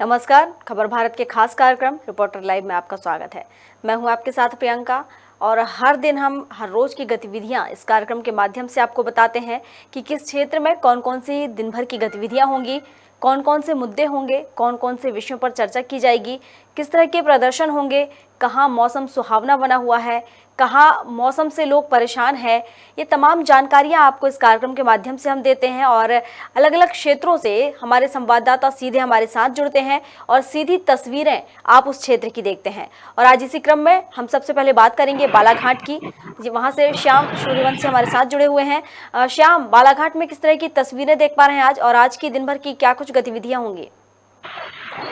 नमस्कार। खबर भारत के खास कार्यक्रम रिपोर्टर लाइव में आपका स्वागत है। मैं हूं आपके साथ प्रियंका और हर दिन हम हर रोज की गतिविधियां इस कार्यक्रम के माध्यम से आपको बताते हैं कि किस क्षेत्र में कौन कौन सी दिन भर की गतिविधियां होंगी, कौन कौन से मुद्दे होंगे, कौन कौन से विषयों पर चर्चा की जाएगी, किस तरह के प्रदर्शन होंगे, कहाँ मौसम सुहावना बना हुआ है, कहाँ मौसम से लोग परेशान हैं। ये तमाम जानकारियां आपको इस कार्यक्रम के माध्यम से हम देते हैं और अलग अलग क्षेत्रों से हमारे संवाददाता सीधे हमारे साथ जुड़ते हैं और सीधी तस्वीरें आप उस क्षेत्र की देखते हैं। और आज इसी क्रम में हम सबसे पहले बात करेंगे बालाघाट की। वहां से श्याम सूर्यवंशी हमारे साथ जुड़े हुए हैं। श्याम, बालाघाट में किस तरह की तस्वीरें देख पा रहे हैं आज, और आज की दिन भर की क्या कुछ गतिविधियां होंगी?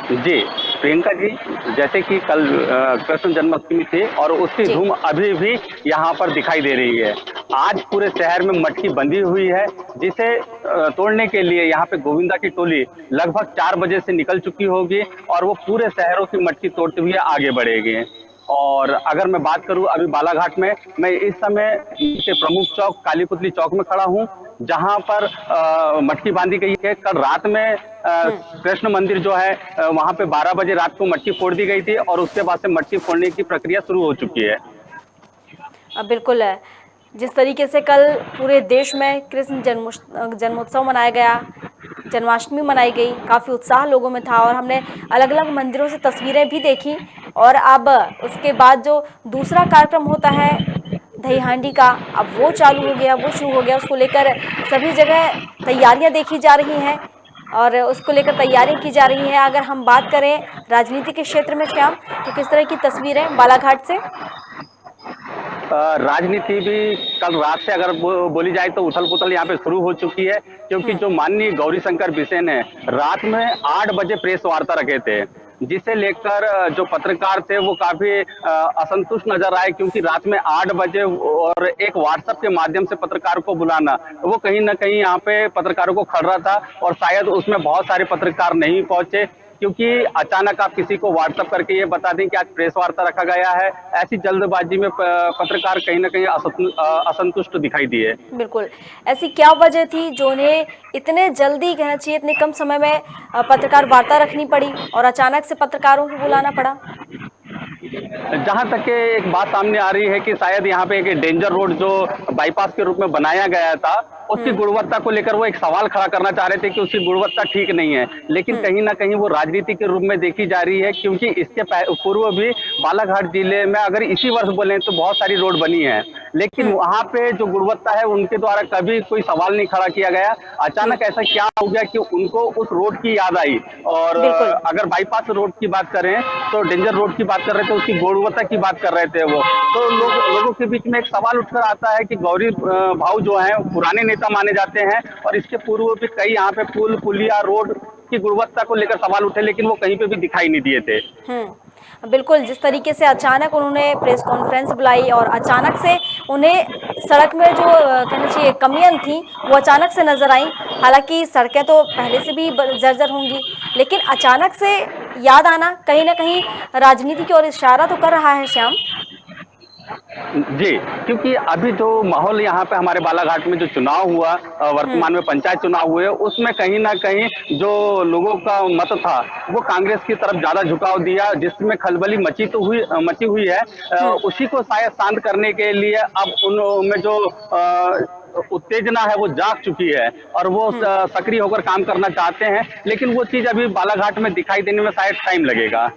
जी, प्रियंका जी, जैसे कि कल कृष्ण जन्माष्टमी थी और उसकी धूम अभी भी यहाँ पर दिखाई दे रही है। आज पूरे शहर में मटकी बंधी हुई है, जिसे तोड़ने के लिए यहाँ पे गोविंदा की टोली लगभग 4 बजे से निकल चुकी होगी और वो पूरे शहरों की मटकी तोड़ते हुए आगे बढ़ेगी। और अगर मैं बात करूं अभी बालाघाट में, मैं इस समय के प्रमुख चौक कालीपुतली चौक में खड़ा हूं, जहां पर मटकी बांधी गई है। कल रात में कृष्ण मंदिर जो है वहां पे 12 बजे रात को मटकी फोड़ दी गई थी और उसके बाद से मटकी फोड़ने की प्रक्रिया शुरू हो चुकी है। बिल्कुल है। जिस तरीके से कल पूरे देश में कृष्ण जन्मोत्सव मनाया गया, जन्माष्टमी मनाई गई, काफ़ी उत्साह लोगों में था और हमने अलग अलग मंदिरों से तस्वीरें भी देखी। और अब उसके बाद जो दूसरा कार्यक्रम होता है दही हांडी का, अब वो चालू हो गया, वो शुरू हो गया। उसको लेकर सभी जगह तैयारियां देखी जा रही हैं और उसको लेकर तैयारियां की जा रही हैं। अगर हम बात करें राजनीति के क्षेत्र में श्याम, तो किस तरह की तस्वीरें बालाघाट से? राजनीति भी कल रात से अगर बोली जाए तो उथल पुथल यहाँ पे शुरू हो चुकी है, क्योंकि जो माननीय गौरीशंकर बिसेन है रात में 8 बजे प्रेस वार्ता रखे थे, जिसे लेकर जो पत्रकार थे वो काफी असंतुष्ट नजर आए, क्योंकि रात में 8 बजे और एक व्हाट्सएप के माध्यम से पत्रकारों को बुलाना, वो कहीं ना कहीं यहाँ पे पत्रकारों को खल था और शायद उसमें बहुत सारे पत्रकार नहीं पहुंचे, क्योंकि अचानक आप किसी को व्हाट्सएप करके ये बता दें कि आज प्रेस वार्ता रखा गया है, ऐसी जल्दबाजी में पत्रकार कहीं ना कहीं असंतुष्ट दिखाई दिए। बिल्कुल। ऐसी क्या वजह थी जो उन्हें इतने जल्दी, कहना चाहिए इतने कम समय में पत्रकार वार्ता रखनी पड़ी और अचानक से पत्रकारों को बुलाना पड़ा? जहां तक के एक बात सामने आ रही है कि शायद यहाँ पे एक डेंजर रोड जो बाईपास के रूप में बनाया गया था, उसकी गुणवत्ता को लेकर वो एक सवाल खड़ा करना चाह रहे थे कि उसकी गुणवत्ता ठीक नहीं है, लेकिन कहीं ना कहीं वो राजनीति के रूप में देखी जा रही है, क्योंकि इसके पूर्व भी बालाघाट जिले में अगर इसी वर्ष बोले तो बहुत सारी रोड बनी है, लेकिन वहां पे जो गुणवत्ता है उनके द्वारा कभी कोई सवाल नहीं खड़ा किया गया। अचानक ऐसा क्या हो गया कि उनको उस रोड की याद आई। और अगर बाईपास रोड की बात करें तो डेंजर रोड की बात कर रहे थे, उसकी गुणवत्ता की बात कर रहे थे वो, तो लोगों के बीच में एक सवाल उठकर आता है कि गौरी भाऊ जो है पुराने नेता माने जाते हैं और इसके पूर्व भी कई यहाँ पे पुल पुलिया रोड की गुणवत्ता को लेकर सवाल उठे, लेकिन वो कहीं पे भी दिखाई नहीं दिए थे। बिल्कुल। जिस तरीके से अचानक उन्होंने प्रेस कॉन्फ्रेंस बुलाई और अचानक से उन्हें सड़क में जो कहना चाहिए कमियां थी वो अचानक से नजर आई। हालांकि सड़कें तो पहले से भी जर्जर होंगी, लेकिन अचानक से याद आना कहीं ना कहीं राजनीति की ओर इशारा तो कर रहा है श्याम। जी, क्योंकि अभी जो माहौल यहाँ पे हमारे बालाघाट में जो चुनाव हुआ, वर्तमान में पंचायत चुनाव हुए, उसमें कहीं ना कहीं जो लोगों का मत था वो कांग्रेस की तरफ ज्यादा झुकाव दिया, जिसमें खलबली मची हुई है। उसी को शायद शांत करने के लिए अब उनमें जो उत्तेजना है वो जाग चुकी है और वो सक्रिय होकर काम करना चाहते हैं, लेकिन वो चीज अभी बालाघाट में दिखाई देने में शायद टाइम लगेगा।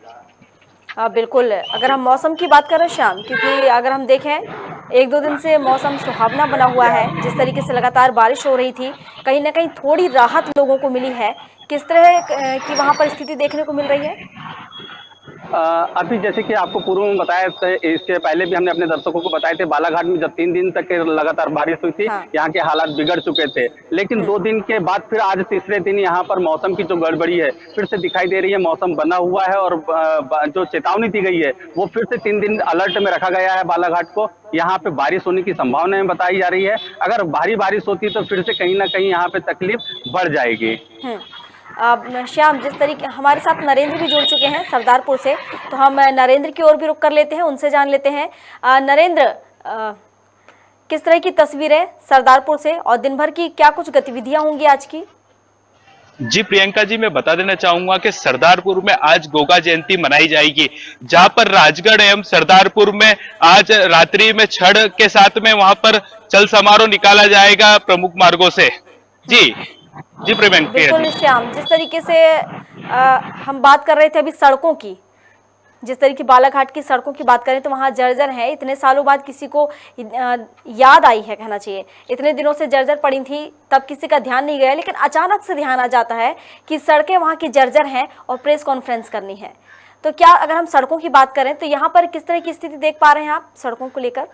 बिल्कुल। अगर हम मौसम की बात करें श्याम, क्योंकि अगर हम देखें 1-2 दिन से मौसम सुहावना बना हुआ है, जिस तरीके से लगातार बारिश हो रही थी, कहीं ना कहीं थोड़ी राहत लोगों को मिली है। किस तरह की वहां पर स्थिति देखने को मिल रही है? अभी जैसे कि आपको पूर्व में बताया था, इसके पहले भी हमने अपने दर्शकों को बताए थे, बालाघाट में जब 3 दिन तक लगातार बारिश हुई थी, यहाँ के हालात बिगड़ चुके थे, लेकिन 2 दिन के बाद फिर आज तीसरे दिन यहाँ पर मौसम की जो गड़बड़ी है फिर से दिखाई दे रही है। मौसम बना हुआ है और जो चेतावनी दी गई है वो फिर से 3 दिन अलर्ट में रखा गया है बालाघाट को। यहाँ पे बारिश होने की संभावनाएं बताई जा रही है। अगर भारी बारिश होती तो फिर से कहीं ना कहीं यहाँ पे तकलीफ बढ़ जाएगी। श्याम, जिस तरीके हमारे साथ नरेंद्र भी जुड़ चुके हैं सरदारपुर से, तो हम नरेंद्र की ओर भी रुक कर लेते हैं, उनसे जान लेते हैं। नरेंद्र, किस तरह की तस्वीरें सरदारपुर से और दिन भर की क्या कुछ गतिविधियां होंगी आज की? जी प्रियंका जी, मैं बता देना चाहूंगा कि सरदारपुर में आज गोगा जयंती मनाई जाएगी, जहां पर राजगढ़ एवं सरदारपुर में आज रात्रि में छड़ के साथ में वहां पर चल समारोह निकाला जाएगा प्रमुख मार्गों से। जी जी प्रियंका जी। बिल्कुल श्याम, जिस तरीके से हम बात कर रहे थे अभी सड़कों की, जिस तरीके बालाघाट की सड़कों की बात करें तो वहाँ जर्जर है। इतने सालों बाद किसी को याद आई है, कहना चाहिए, इतने दिनों से जर्जर पड़ी थी तब किसी का ध्यान नहीं गया, लेकिन अचानक से ध्यान आ जाता है कि सड़कें वहाँ की जर्जर हैं और प्रेस कॉन्फ्रेंस करनी है। तो क्या अगर हम सड़कों की बात करें तो यहाँ पर किस तरह की स्थिति देख पा रहे हैं आप सड़कों को लेकर?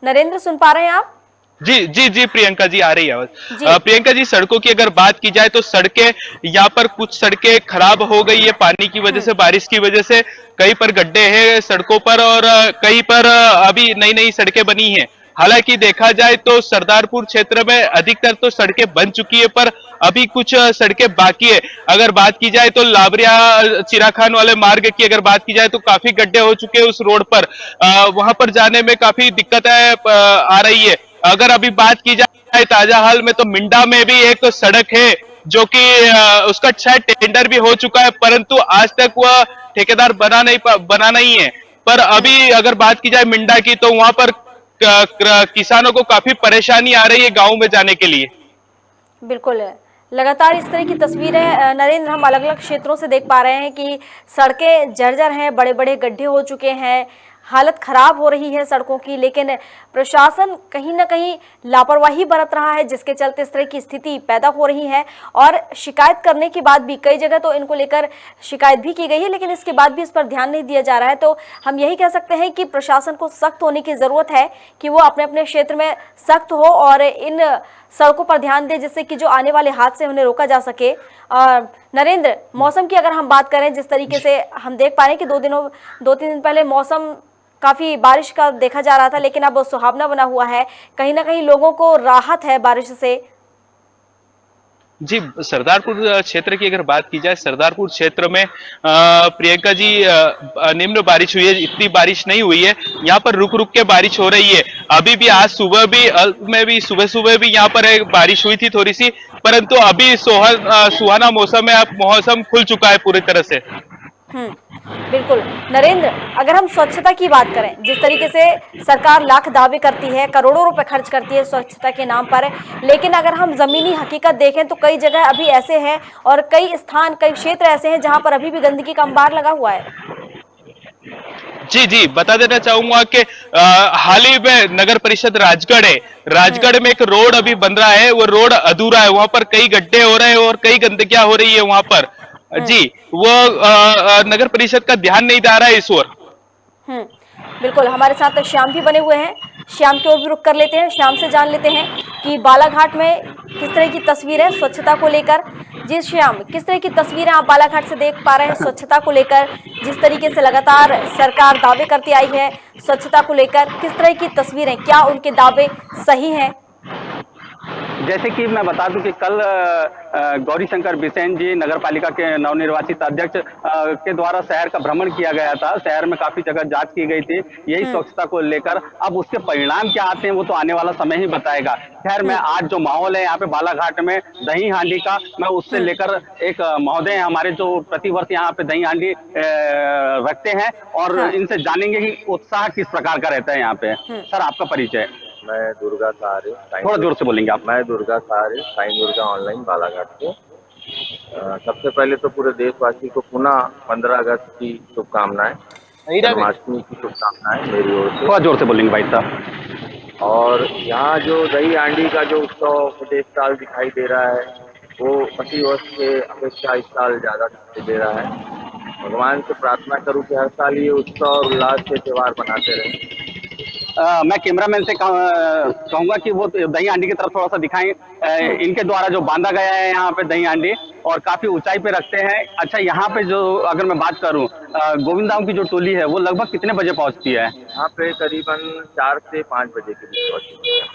नरेंद्र, सुन पा रहे हैं आप? जी जी जी प्रियंका जी, आ रही है जी। आवाज। प्रियंका जी, सड़कों की अगर बात की जाए तो सड़कें यहाँ पर कुछ सड़कें खराब हो गई है पानी की वजह से, बारिश की वजह से। कहीं पर गड्ढे हैं सड़कों पर और कहीं पर अभी नई नई सड़कें बनी हैं। हालांकि देखा जाए तो सरदारपुर क्षेत्र में अधिकतर तो सड़कें बन चुकी है, पर अभी कुछ सड़कें बाकी है। अगर बात की जाए तो लाबरिया चिराखान वाले मार्ग की अगर बात की जाए तो काफी गड्ढे हो चुके हैं उस रोड पर। वहां पर जाने में काफी दिक्कतें आ रही है। अगर अभी बात की जाए ताजा हाल में तो मिंडा में भी एक सड़क है जो कि उसका शायद टेंडर भी हो चुका है, परंतु आज तक वह ठेकेदार बना नहीं है। पर अभी अगर बात की जाए मिंडा की तो वहां पर किसानों को काफी परेशानी आ रही है गांव में जाने के लिए। बिल्कुल, लगातार इस तरह की तस्वीरें नरेंद्र हम अलग अलग क्षेत्रों से देख पा रहे हैं कि सड़कें जर्जर हैं, बड़े बड़े गड्ढे हो चुके हैं, हालत खराब हो रही है सड़कों की, लेकिन प्रशासन कहीं ना कहीं लापरवाही बरत रहा है, जिसके चलते इस तरह की स्थिति पैदा हो रही है। और शिकायत करने के बाद भी कई जगह तो इनको लेकर शिकायत भी की गई है, लेकिन इसके बाद भी इस पर ध्यान नहीं दिया जा रहा है। तो हम यही कह सकते हैं कि प्रशासन को सख्त होने की जरूरत है कि वो अपने अपने क्षेत्र में सख्त हो और इन सड़कों पर ध्यान दे, जिससे कि जो आने वाले हादसे उन्हें रोका जा सके। नरेंद्र, मौसम की अगर हम बात करें, जिस तरीके से हम देख पा रहे हैं कि 2-3 दिन पहले मौसम काफी बारिश का देखा जा रहा था, लेकिन अब सुहावना बना हुआ है, कहीं ना कहीं लोगों को राहत है बारिश से। जी, सरदारपुर क्षेत्र की अगर बात की जाए, सरदारपुर क्षेत्र में प्रियंका जी निम्न बारिश हुई है, इतनी बारिश नहीं हुई है। यहाँ पर रुक रुक के बारिश हो रही है। अभी भी आज सुबह भी में भी सुबह सुबह भी यहाँ पर एक बारिश हुई थी थोड़ी सी, परंतु अभी सुहाना मौसम है, अब मौसम खुल चुका है पूरी तरह से। बिल्कुल नरेंद्र, अगर हम स्वच्छता की बात करें, जिस तरीके से सरकार लाख दावे करती है, करोड़ों रुपए खर्च करती है स्वच्छता के नाम पर, लेकिन अगर हम जमीनी हकीकत देखें तो कई जगह अभी ऐसे हैं और कई स्थान, कई क्षेत्र ऐसे हैं जहां पर अभी भी गंदगी का अंबार लगा हुआ है। जी जी, बता देना चाहूंगा कि हाल ही में नगर परिषद राजगढ़ है, राजगढ़ में एक रोड अभी बन रहा है, वो रोड अधूरा है, वहां पर कई गड्ढे हो रहे हैं और कई गंदगियां हो रही है वहां पर। जी, वो नगर परिषद का ध्यान नहीं जा रहा है इस ओर। बिल्कुल, हमारे साथ श्याम भी बने हुए हैं, श्याम की ओर भी रुक कर लेते हैं, श्याम से जान लेते हैं कि बालाघाट में किस तरह की तस्वीर है स्वच्छता को लेकर। जी श्याम, किस तरह की तस्वीरें आप बालाघाट से देख पा रहे हैं स्वच्छता को लेकर, जिस तरीके से लगातार सरकार दावे करती आई है स्वच्छता को लेकर, किस तरह की तस्वीरें, क्या उनके दावे सही हैं? जैसे कि मैं बता दूं कि कल गौरी शंकर बिसेन जी नगर पालिका के नवनिर्वाचित अध्यक्ष के द्वारा शहर का भ्रमण किया गया था। शहर में काफी जगह जांच की गई थी यही स्वच्छता को लेकर। अब उसके परिणाम क्या आते हैं वो तो आने वाला समय ही बताएगा। खैर, मैं आज जो माहौल है यहाँ पे बालाघाट में दही हांडी का, मैं उससे लेकर एक महोदय हमारे जो प्रतिवर्ष यहाँ पे दही हांडी रखते हैं और इनसे जानेंगे कि उत्साह किस प्रकार का रहता है यहाँ पे। सर, आपका परिचय? मैं दुर्गा सहारे, थोड़ा जोर से बोलेंगे आप? मैं दुर्गा सहारे, साईं दुर्गा ऑनलाइन बालाघाट से। सबसे पहले तो पूरे देशवासी को पुनः 15 अगस्त की शुभकामनाएं, जन्माष्टमी की शुभकामनाएं मेरी ओर से। थोड़ा जोर से बोलेंगे भाई साहब। और यहाँ जो दही हांडी का जो उत्सव मुझे इस साल दिखाई दे रहा है वो प्रति वर्ष के अपेक्षा इस साल ज्यादा दिखाई दे रहा है। भगवान से प्रार्थना करूँ कि हर साल ये उत्सव और उल्लास के त्योहार मनाते रहें। मैं कैमरामैन से कहूंगा कि वो दही हांडी की तरफ थोड़ा सा दिखाएं। इनके द्वारा जो बांधा गया है यहाँ पे दही हांडी, और काफी ऊंचाई पे रखते हैं। अच्छा, यहाँ पे जो अगर मैं बात करूं, गोविंदाओं की जो टोली है वो लगभग कितने बजे पहुंचती है? यहाँ पे करीबन 4 से 5 बजे के बीच पहुंचती है।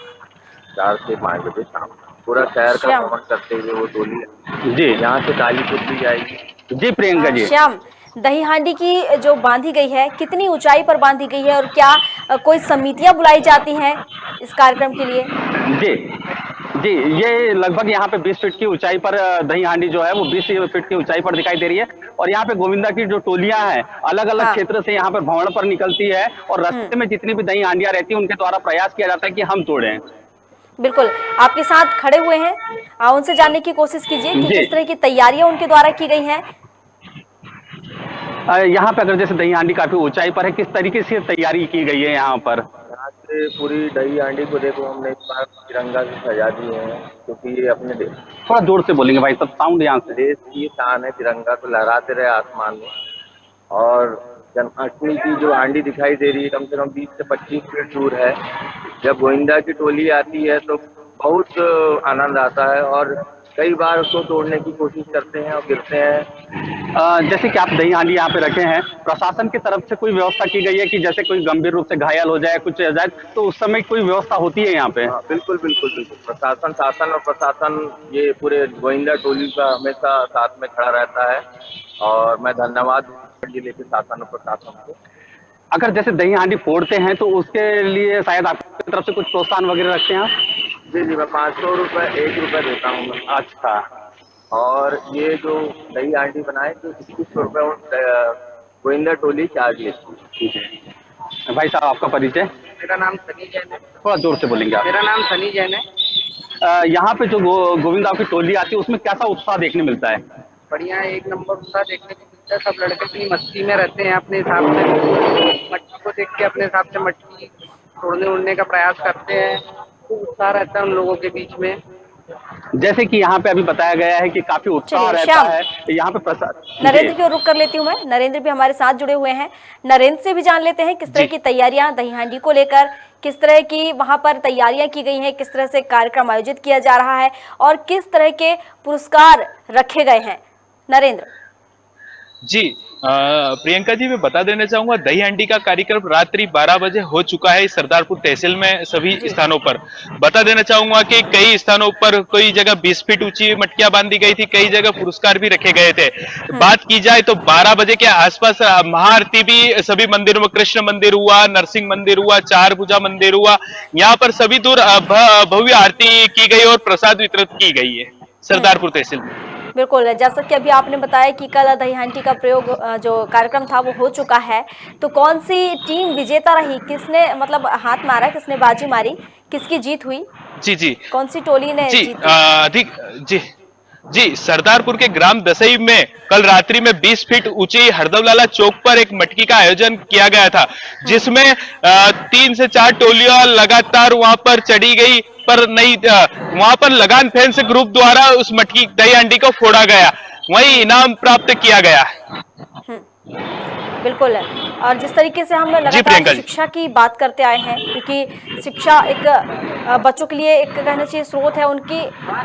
4 से 5 बजे शाम पूरा शहर का भ्रमण करते हुए वो टोली जी यहाँ से कालीपुर भी जाएगी। जी प्रियंका जी। श्याम, दही हांडी की जो बांधी गई है कितनी ऊंचाई पर बांधी गई है और क्या कोई समितियां बुलाई जाती हैं इस कार्यक्रम के लिए? जी जी, ये लगभग यहाँ पे 20 फीट की ऊंचाई पर दही हांडी जो है वो 20 फीट की ऊंचाई पर दिखाई दे रही है। और यहाँ पे गोविंदा की जो टोलियां हैं अलग अलग हाँ। क्षेत्र से यहाँ पे भ्रमण पर निकलती है और रास्ते में जितनी भी दही हांडियां रहती है उनके द्वारा प्रयास किया जाता है कि हम तोड़ें। बिल्कुल, आपके साथ खड़े हुए हैं, उनसे जानने की कोशिश कीजिए कि जी। किस तरह की तैयारियां उनके द्वारा की गई हैं। यहाँ पे अगर जैसे दही हांडी काफी ऊंचाई पर है, किस तरीके से तैयारी की गई है यहाँ पर? यहाँ से पूरी दही हांडी को देखो हमने इस बार तिरंगा से सजा दिए हैं, क्योंकि ये अपने थोड़ा जोर से बोलेंगे भाई, सब साउंड यहाँ से। देश की शान है, तिरंगा को लहराते रहे आसमान में। और जन्माष्टमी की जो हांडी दिखाई दे रही है कम से कम 20 से 25 फीट दूर है। जब गोविंदा की टोली आती है तो बहुत आनंद आता है और कई बार उसको तोड़ने की कोशिश करते हैं और गिरते हैं। जैसे कि आप दही हांडी यहाँ पे रखे हैं, प्रशासन की तरफ से कोई व्यवस्था की गई है कि जैसे कोई गंभीर रूप से घायल हो जाए, कुछ हो जाए, तो उस समय कोई व्यवस्था होती है यहाँ पे? हाँ, बिल्कुल बिल्कुल बिल्कुल। प्रशासन, शासन और प्रशासन ये पूरे गोविंदा टोली का हमेशा साथ में खड़ा रहता है और मैं धन्यवाद जिले के शासन और प्रशासन को। अगर जैसे दही हांडी फोड़ते हैं तो उसके लिए शायद आपकी तरफ से कुछ प्रोत्साहन वगैरह रखते हैं? जी जी, मैं 500 रुपये 1 रुपये देता हूँ मैं। अच्छा। और ये जो दही हांडी बनाए तो 21 रुपये गोविंदा टोली चार्ज लेती है। ठीक है भाई साहब, आपका परिचय? मेरा नाम सनी जैन है। थोड़ा जोर से बोलेंगे आप? मेरा नाम सनी जैन है। यहाँ पे जो गोविंदा की टोली आती है उसमें कैसा उत्साह देखने मिलता है? बढ़िया, एक नंबर उत्साह देखने को मिलता है। सब लड़के अपनी मस्ती में रहते हैं, अपने हिसाब से मट्टी को देख के अपने हिसाब से मट्टी तोड़ने उड़ने का प्रयास करते हैं। खूब उत्साह रहता है उन लोगों के बीच में। जैसे कि यहाँ पे अभी बताया गया है कि काफी उत्साह रहता श्याम, है यहाँ पे प्रसाद। नरेंद्र की ओर रुख कर लेती हूँ मैं। नरेंद्र भी हमारे साथ जुड़े हुए हैं, नरेंद्र से भी जान लेते हैं किस तरह की तैयारियां दही हांडी को लेकर, किस तरह की वहां पर तैयारियां की गई हैं, किस तरह से कार्यक्रम आयोजित किया जा रहा है और किस तरह के पुरस्कार रखे गए हैं। नरेंद्र जी, प्रियंका जी, मैं बता देना चाहूंगा दही हांडी का कार्यक्रम रात्रि 12 बजे हो चुका है सरदारपुर तहसील में सभी स्थानों पर। बता देना चाहूंगा कि कई स्थानों पर कई जगह 20 फीट ऊंची मटकियां बांधी गई थी, कई जगह पुरस्कार भी रखे गए थे। बात की जाए तो 12 बजे के आसपास महाआरती भी सभी मंदिरों में, कृष्ण मंदिर हुआ, नरसिंह मंदिर हुआ, चार भुजा मंदिर हुआ, यहाँ पर सभी दूर भव्य आरती की गई और प्रसाद वितरित की गई है सरदारपुर तहसील में। बिल्कुल, जैसा कि अभी आपने बताया कि कल दही हांडी का प्रयोग जो कार्यक्रम था वो हो चुका है, तो कौन सी टीम विजेता रही, किसने मतलब हाथ मारा, किसने बाजी मारी, किसकी जीत हुई? जी जी, कौन सी टोली ने जी जी, सरदारपुर के ग्राम दसई में कल रात्रि में 20 फीट ऊंची हरदौलाला चौक पर एक मटकी का आयोजन किया गया था, जिसमें 3 से 4 टोलियां लगातार वहां पर चढ़ी गई, पर नहीं वहां पर लगान फैंस ग्रुप द्वारा उस मटकी दही हांडी को फोड़ा गया, वही इनाम प्राप्त किया गया। बिल्कुल, और जिस तरीके से हम लगातार शिक्षा की बात करते आए हैं, क्योंकि शिक्षा एक बच्चों के लिए एक कहना चाहिए स्रोत है, उनकी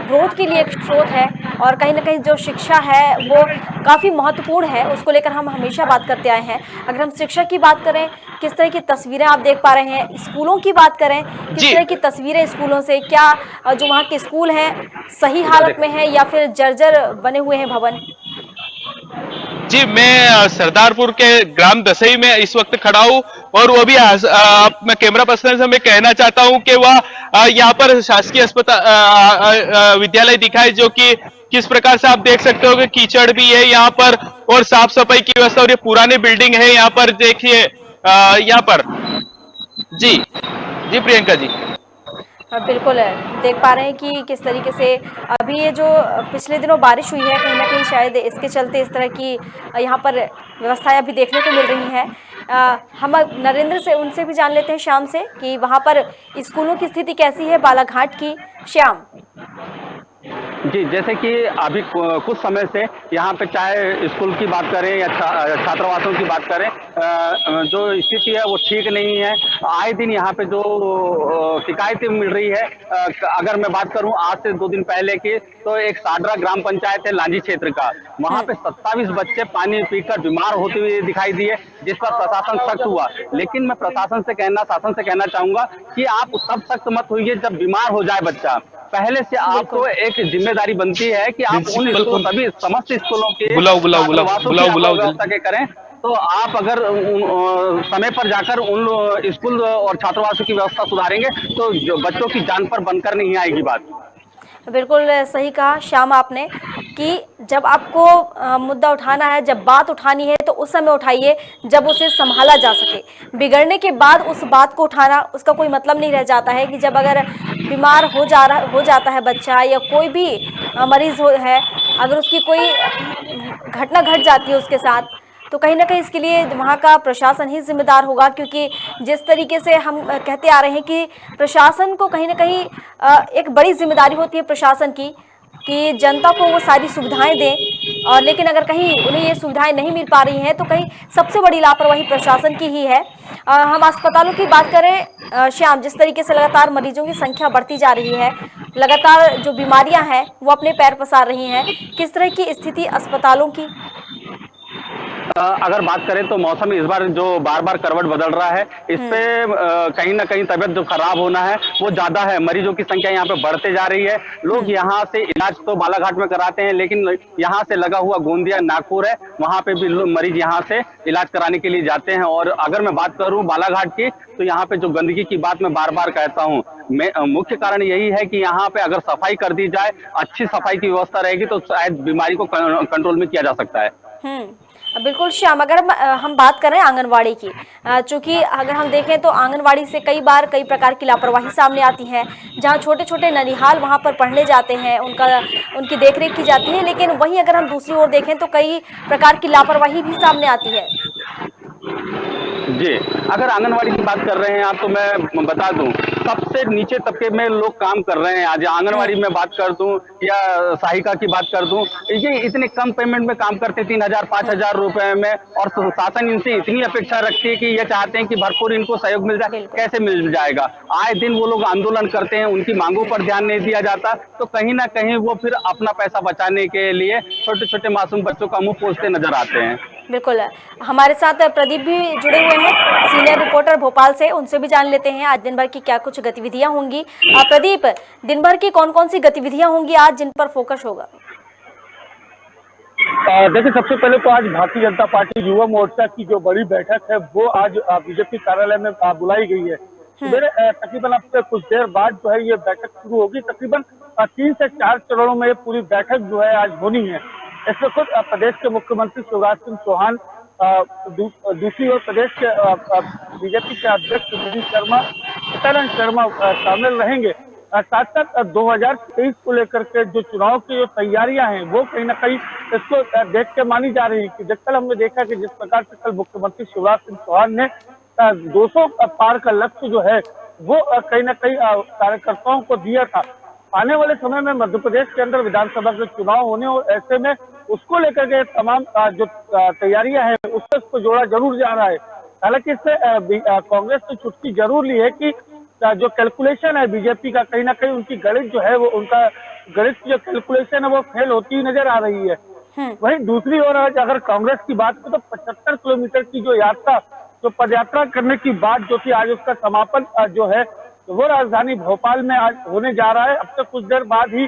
ग्रोथ के लिए एक स्रोत है, और कहीं ना कहीं जो शिक्षा है वो काफ़ी महत्वपूर्ण है, उसको लेकर हम हमेशा बात करते आए हैं। अगर हम शिक्षा की बात करें, किस तरह की तस्वीरें आप देख पा रहे हैं, स्कूलों की बात करें, किस तरह की तस्वीरें स्कूलों से, क्या जो वहाँ के स्कूल हैं सही हालत में है या फिर जर्जर बने हुए हैं भवन? जी, मैं सरदारपुर के ग्राम दसई में इस वक्त खड़ा हूँ और वो भी मैं कैमरा पर्सन से मैं कहना चाहता हूँ कि वह यहाँ पर शासकीय अस्पताल विद्यालय दिखाई, जो कि किस प्रकार से आप देख सकते हो कि कीचड़ भी है यहाँ पर और साफ सफाई की व्यवस्था, और ये पुरानी बिल्डिंग है यहाँ पर, देखिए यहाँ पर। जी जी प्रियंका जी, बिल्कुल देख पा रहे हैं कि किस तरीके से अभी ये जो पिछले दिनों बारिश हुई है, कहीं ना कहीं शायद इसके चलते इस तरह की यहाँ पर व्यवस्थाएं अभी देखने को मिल रही हैं। हम नरेंद्र से उनसे भी जान लेते हैं, श्याम से, कि वहाँ पर स्कूलों की स्थिति कैसी है बालाघाट की। श्याम जी, जैसे कि अभी कुछ समय से यहाँ पे चाहे स्कूल की बात करें या छात्रावासों की बात करें, जो स्थिति है वो ठीक नहीं है। आए दिन यहाँ पे जो शिकायतें मिल रही है, अगर मैं बात करूँ आज से 2 दिन पहले की, तो एक साडरा ग्राम पंचायत है लांजी क्षेत्र का, वहाँ पे 27 बच्चे पानी पीकर बीमार होते हुए दिखाई दिए, जिस पर प्रशासन सख्त हुआ। लेकिन मैं प्रशासन से शासन से कहना चाहूंगा कि आप तब सख्त मत होइए जब बीमार हो जाए बच्चा, पहले से आपको एक जिम्मेदारी बनती है कि आप उन प्रिंसिपल स्कूल, को सभी समस्त स्कूलों के बुलाओ बुलाओ बुलाओ छात्रावासों की बुलाओ आप बुलाओ व्यवस्था जल्दी। के करें। तो आप अगर समय पर जाकर उन स्कूल और छात्रावासों की व्यवस्था सुधारेंगे तो जो बच्चों की जान पर बनकर नहीं आएगी बात। बिल्कुल सही कहा श्याम आपने कि जब आपको मुद्दा उठाना है, जब बात उठानी है तो उस समय उठाइए जब उसे संभाला जा सके। बिगड़ने के बाद उस बात को उठाना, उसका कोई मतलब नहीं रह जाता है कि जब अगर बीमार हो जाता है बच्चा या कोई भी मरीज है, अगर उसकी कोई घटना घट जाती है उसके साथ, तो कहीं ना कहीं इसके लिए वहाँ का प्रशासन ही जिम्मेदार होगा। क्योंकि जिस तरीके से हम कहते आ रहे हैं कि प्रशासन को कहीं ना कहीं एक बड़ी जिम्मेदारी होती है प्रशासन की कि जनता को वो सारी सुविधाएं दें, और लेकिन अगर कहीं उन्हें ये सुविधाएं नहीं मिल पा रही हैं तो कहीं सबसे बड़ी लापरवाही प्रशासन की ही है। हम अस्पतालों की बात करें श्याम, जिस तरीके से लगातार मरीजों की संख्या बढ़ती जा रही है, लगातार जो बीमारियां हैं वो अपने पैर पसार रही हैं, किस तरह की स्थिति अस्पतालों की? अगर बात करें तो मौसम इस बार जो बार बार करवट बदल रहा है, इस पे कहीं ना कहीं तबीयत जो खराब होना है वो ज्यादा है। मरीजों की संख्या यहाँ पे बढ़ते जा रही है। लोग यहाँ से इलाज तो बालाघाट में कराते हैं, लेकिन यहाँ से लगा हुआ गोंदिया नागपुर है, वहां पे भी मरीज यहाँ से इलाज कराने के लिए जाते हैं। और अगर मैं बात करूँ बालाघाट की, तो यहाँ पे जो गंदगी की बात मैं बार बार कहता हूँ, मुख्य कारण यही है कि यहाँ पे अगर सफाई कर दी जाए, अच्छी सफाई की व्यवस्था रहेगी तो शायद बीमारी को कंट्रोल में किया जा सकता है। बिल्कुल श्याम, अगर हम बात करें आंगनवाड़ी की, चूंकि अगर हम देखें तो आंगनवाड़ी से कई बार कई प्रकार की लापरवाही सामने आती है। जहां छोटे छोटे ननिहाल वहां पर पढ़ने जाते हैं, उनकी देखरेख की जाती है, लेकिन वहीं अगर हम दूसरी ओर देखें तो कई प्रकार की लापरवाही भी सामने आती है। जी, अगर आंगनवाड़ी की बात कर रहे हैं आप, तो मैं बता दूं सबसे नीचे तबके में लोग काम कर रहे हैं। आज आंगनवाड़ी में बात कर दूं या सहायिका की बात कर दूं, ये इतने कम पेमेंट में काम करते 3,000 5,000 रुपए में, और शासन इनसे इतनी अपेक्षा रखती है कि ये चाहते हैं कि भरपूर इनको सहयोग मिल जाए। कैसे मिल जाएगा? आए दिन वो लोग आंदोलन करते हैं, उनकी मांगों पर ध्यान नहीं दिया जाता, तो कहीं ना कहीं वो फिर अपना पैसा बचाने के लिए छोटे छोटे मासूम बच्चों का मुंह पोंछते नजर आते हैं। बिल्कुल, हमारे साथ प्रदीप भी जुड़े हुए हैं, सीनियर रिपोर्टर भोपाल से, उनसे भी जान लेते हैं आज दिन भर की क्या कुछ गतिविधियां होंगी। प्रदीप, दिन भर की कौन कौन सी गतिविधियां होंगी आज जिन पर फोकस होगा? देखिए, सबसे पहले तो आज भारतीय जनता पार्टी युवा मोर्चा की जो बड़ी बैठक है वो आज बीजेपी कार्यालय में बुलाई गई है। तकरीबन अब से कुछ देर बाद जो है ये बैठक शुरू होगी। तकरीबन 3 से 4 चरणों में ये पूरी बैठक जो है आज होनी है। इसमें खुद प्रदेश के मुख्यमंत्री शिवराज सिंह चौहान, दूसरी ओर प्रदेश के बीजेपी के अध्यक्ष सत्यानंद शर्मा शामिल रहेंगे। साथ साथ 2023 को लेकर के जो चुनाव की जो तैयारियां हैं वो कहीं ना कहीं इसको देख के मानी जा रही है कि कल हमने देखा कि जिस प्रकार से कल मुख्यमंत्री शिवराज सिंह चौहान ने 200 पार का लक्ष्य जो है वो कहीं ना कहीं कार्यकर्ताओं को दिया था। आने वाले समय में मध्य प्रदेश के अंदर विधानसभा के चुनाव होने, और ऐसे में उसको लेकर के तमाम जो तैयारियां हैं उसको जोड़ा जरूर जा रहा है। हालांकि इससे कांग्रेस ने चुटकी जरूर ली है कि जो कैलकुलेशन है बीजेपी का, कहीं ना कहीं उनकी गणित जो है वो, उनका गणित की जो कैलकुलेशन है वो फेल होती हुई नजर आ रही है। वहीं दूसरी ओर आज अगर कांग्रेस की बात करें तो 75 किलोमीटर की जो यात्रा, जो पदयात्रा करने की बात जो थी, आज उसका समापन जो है वो राजधानी भोपाल में आज होने जा रहा है। अब तक कुछ देर बाद ही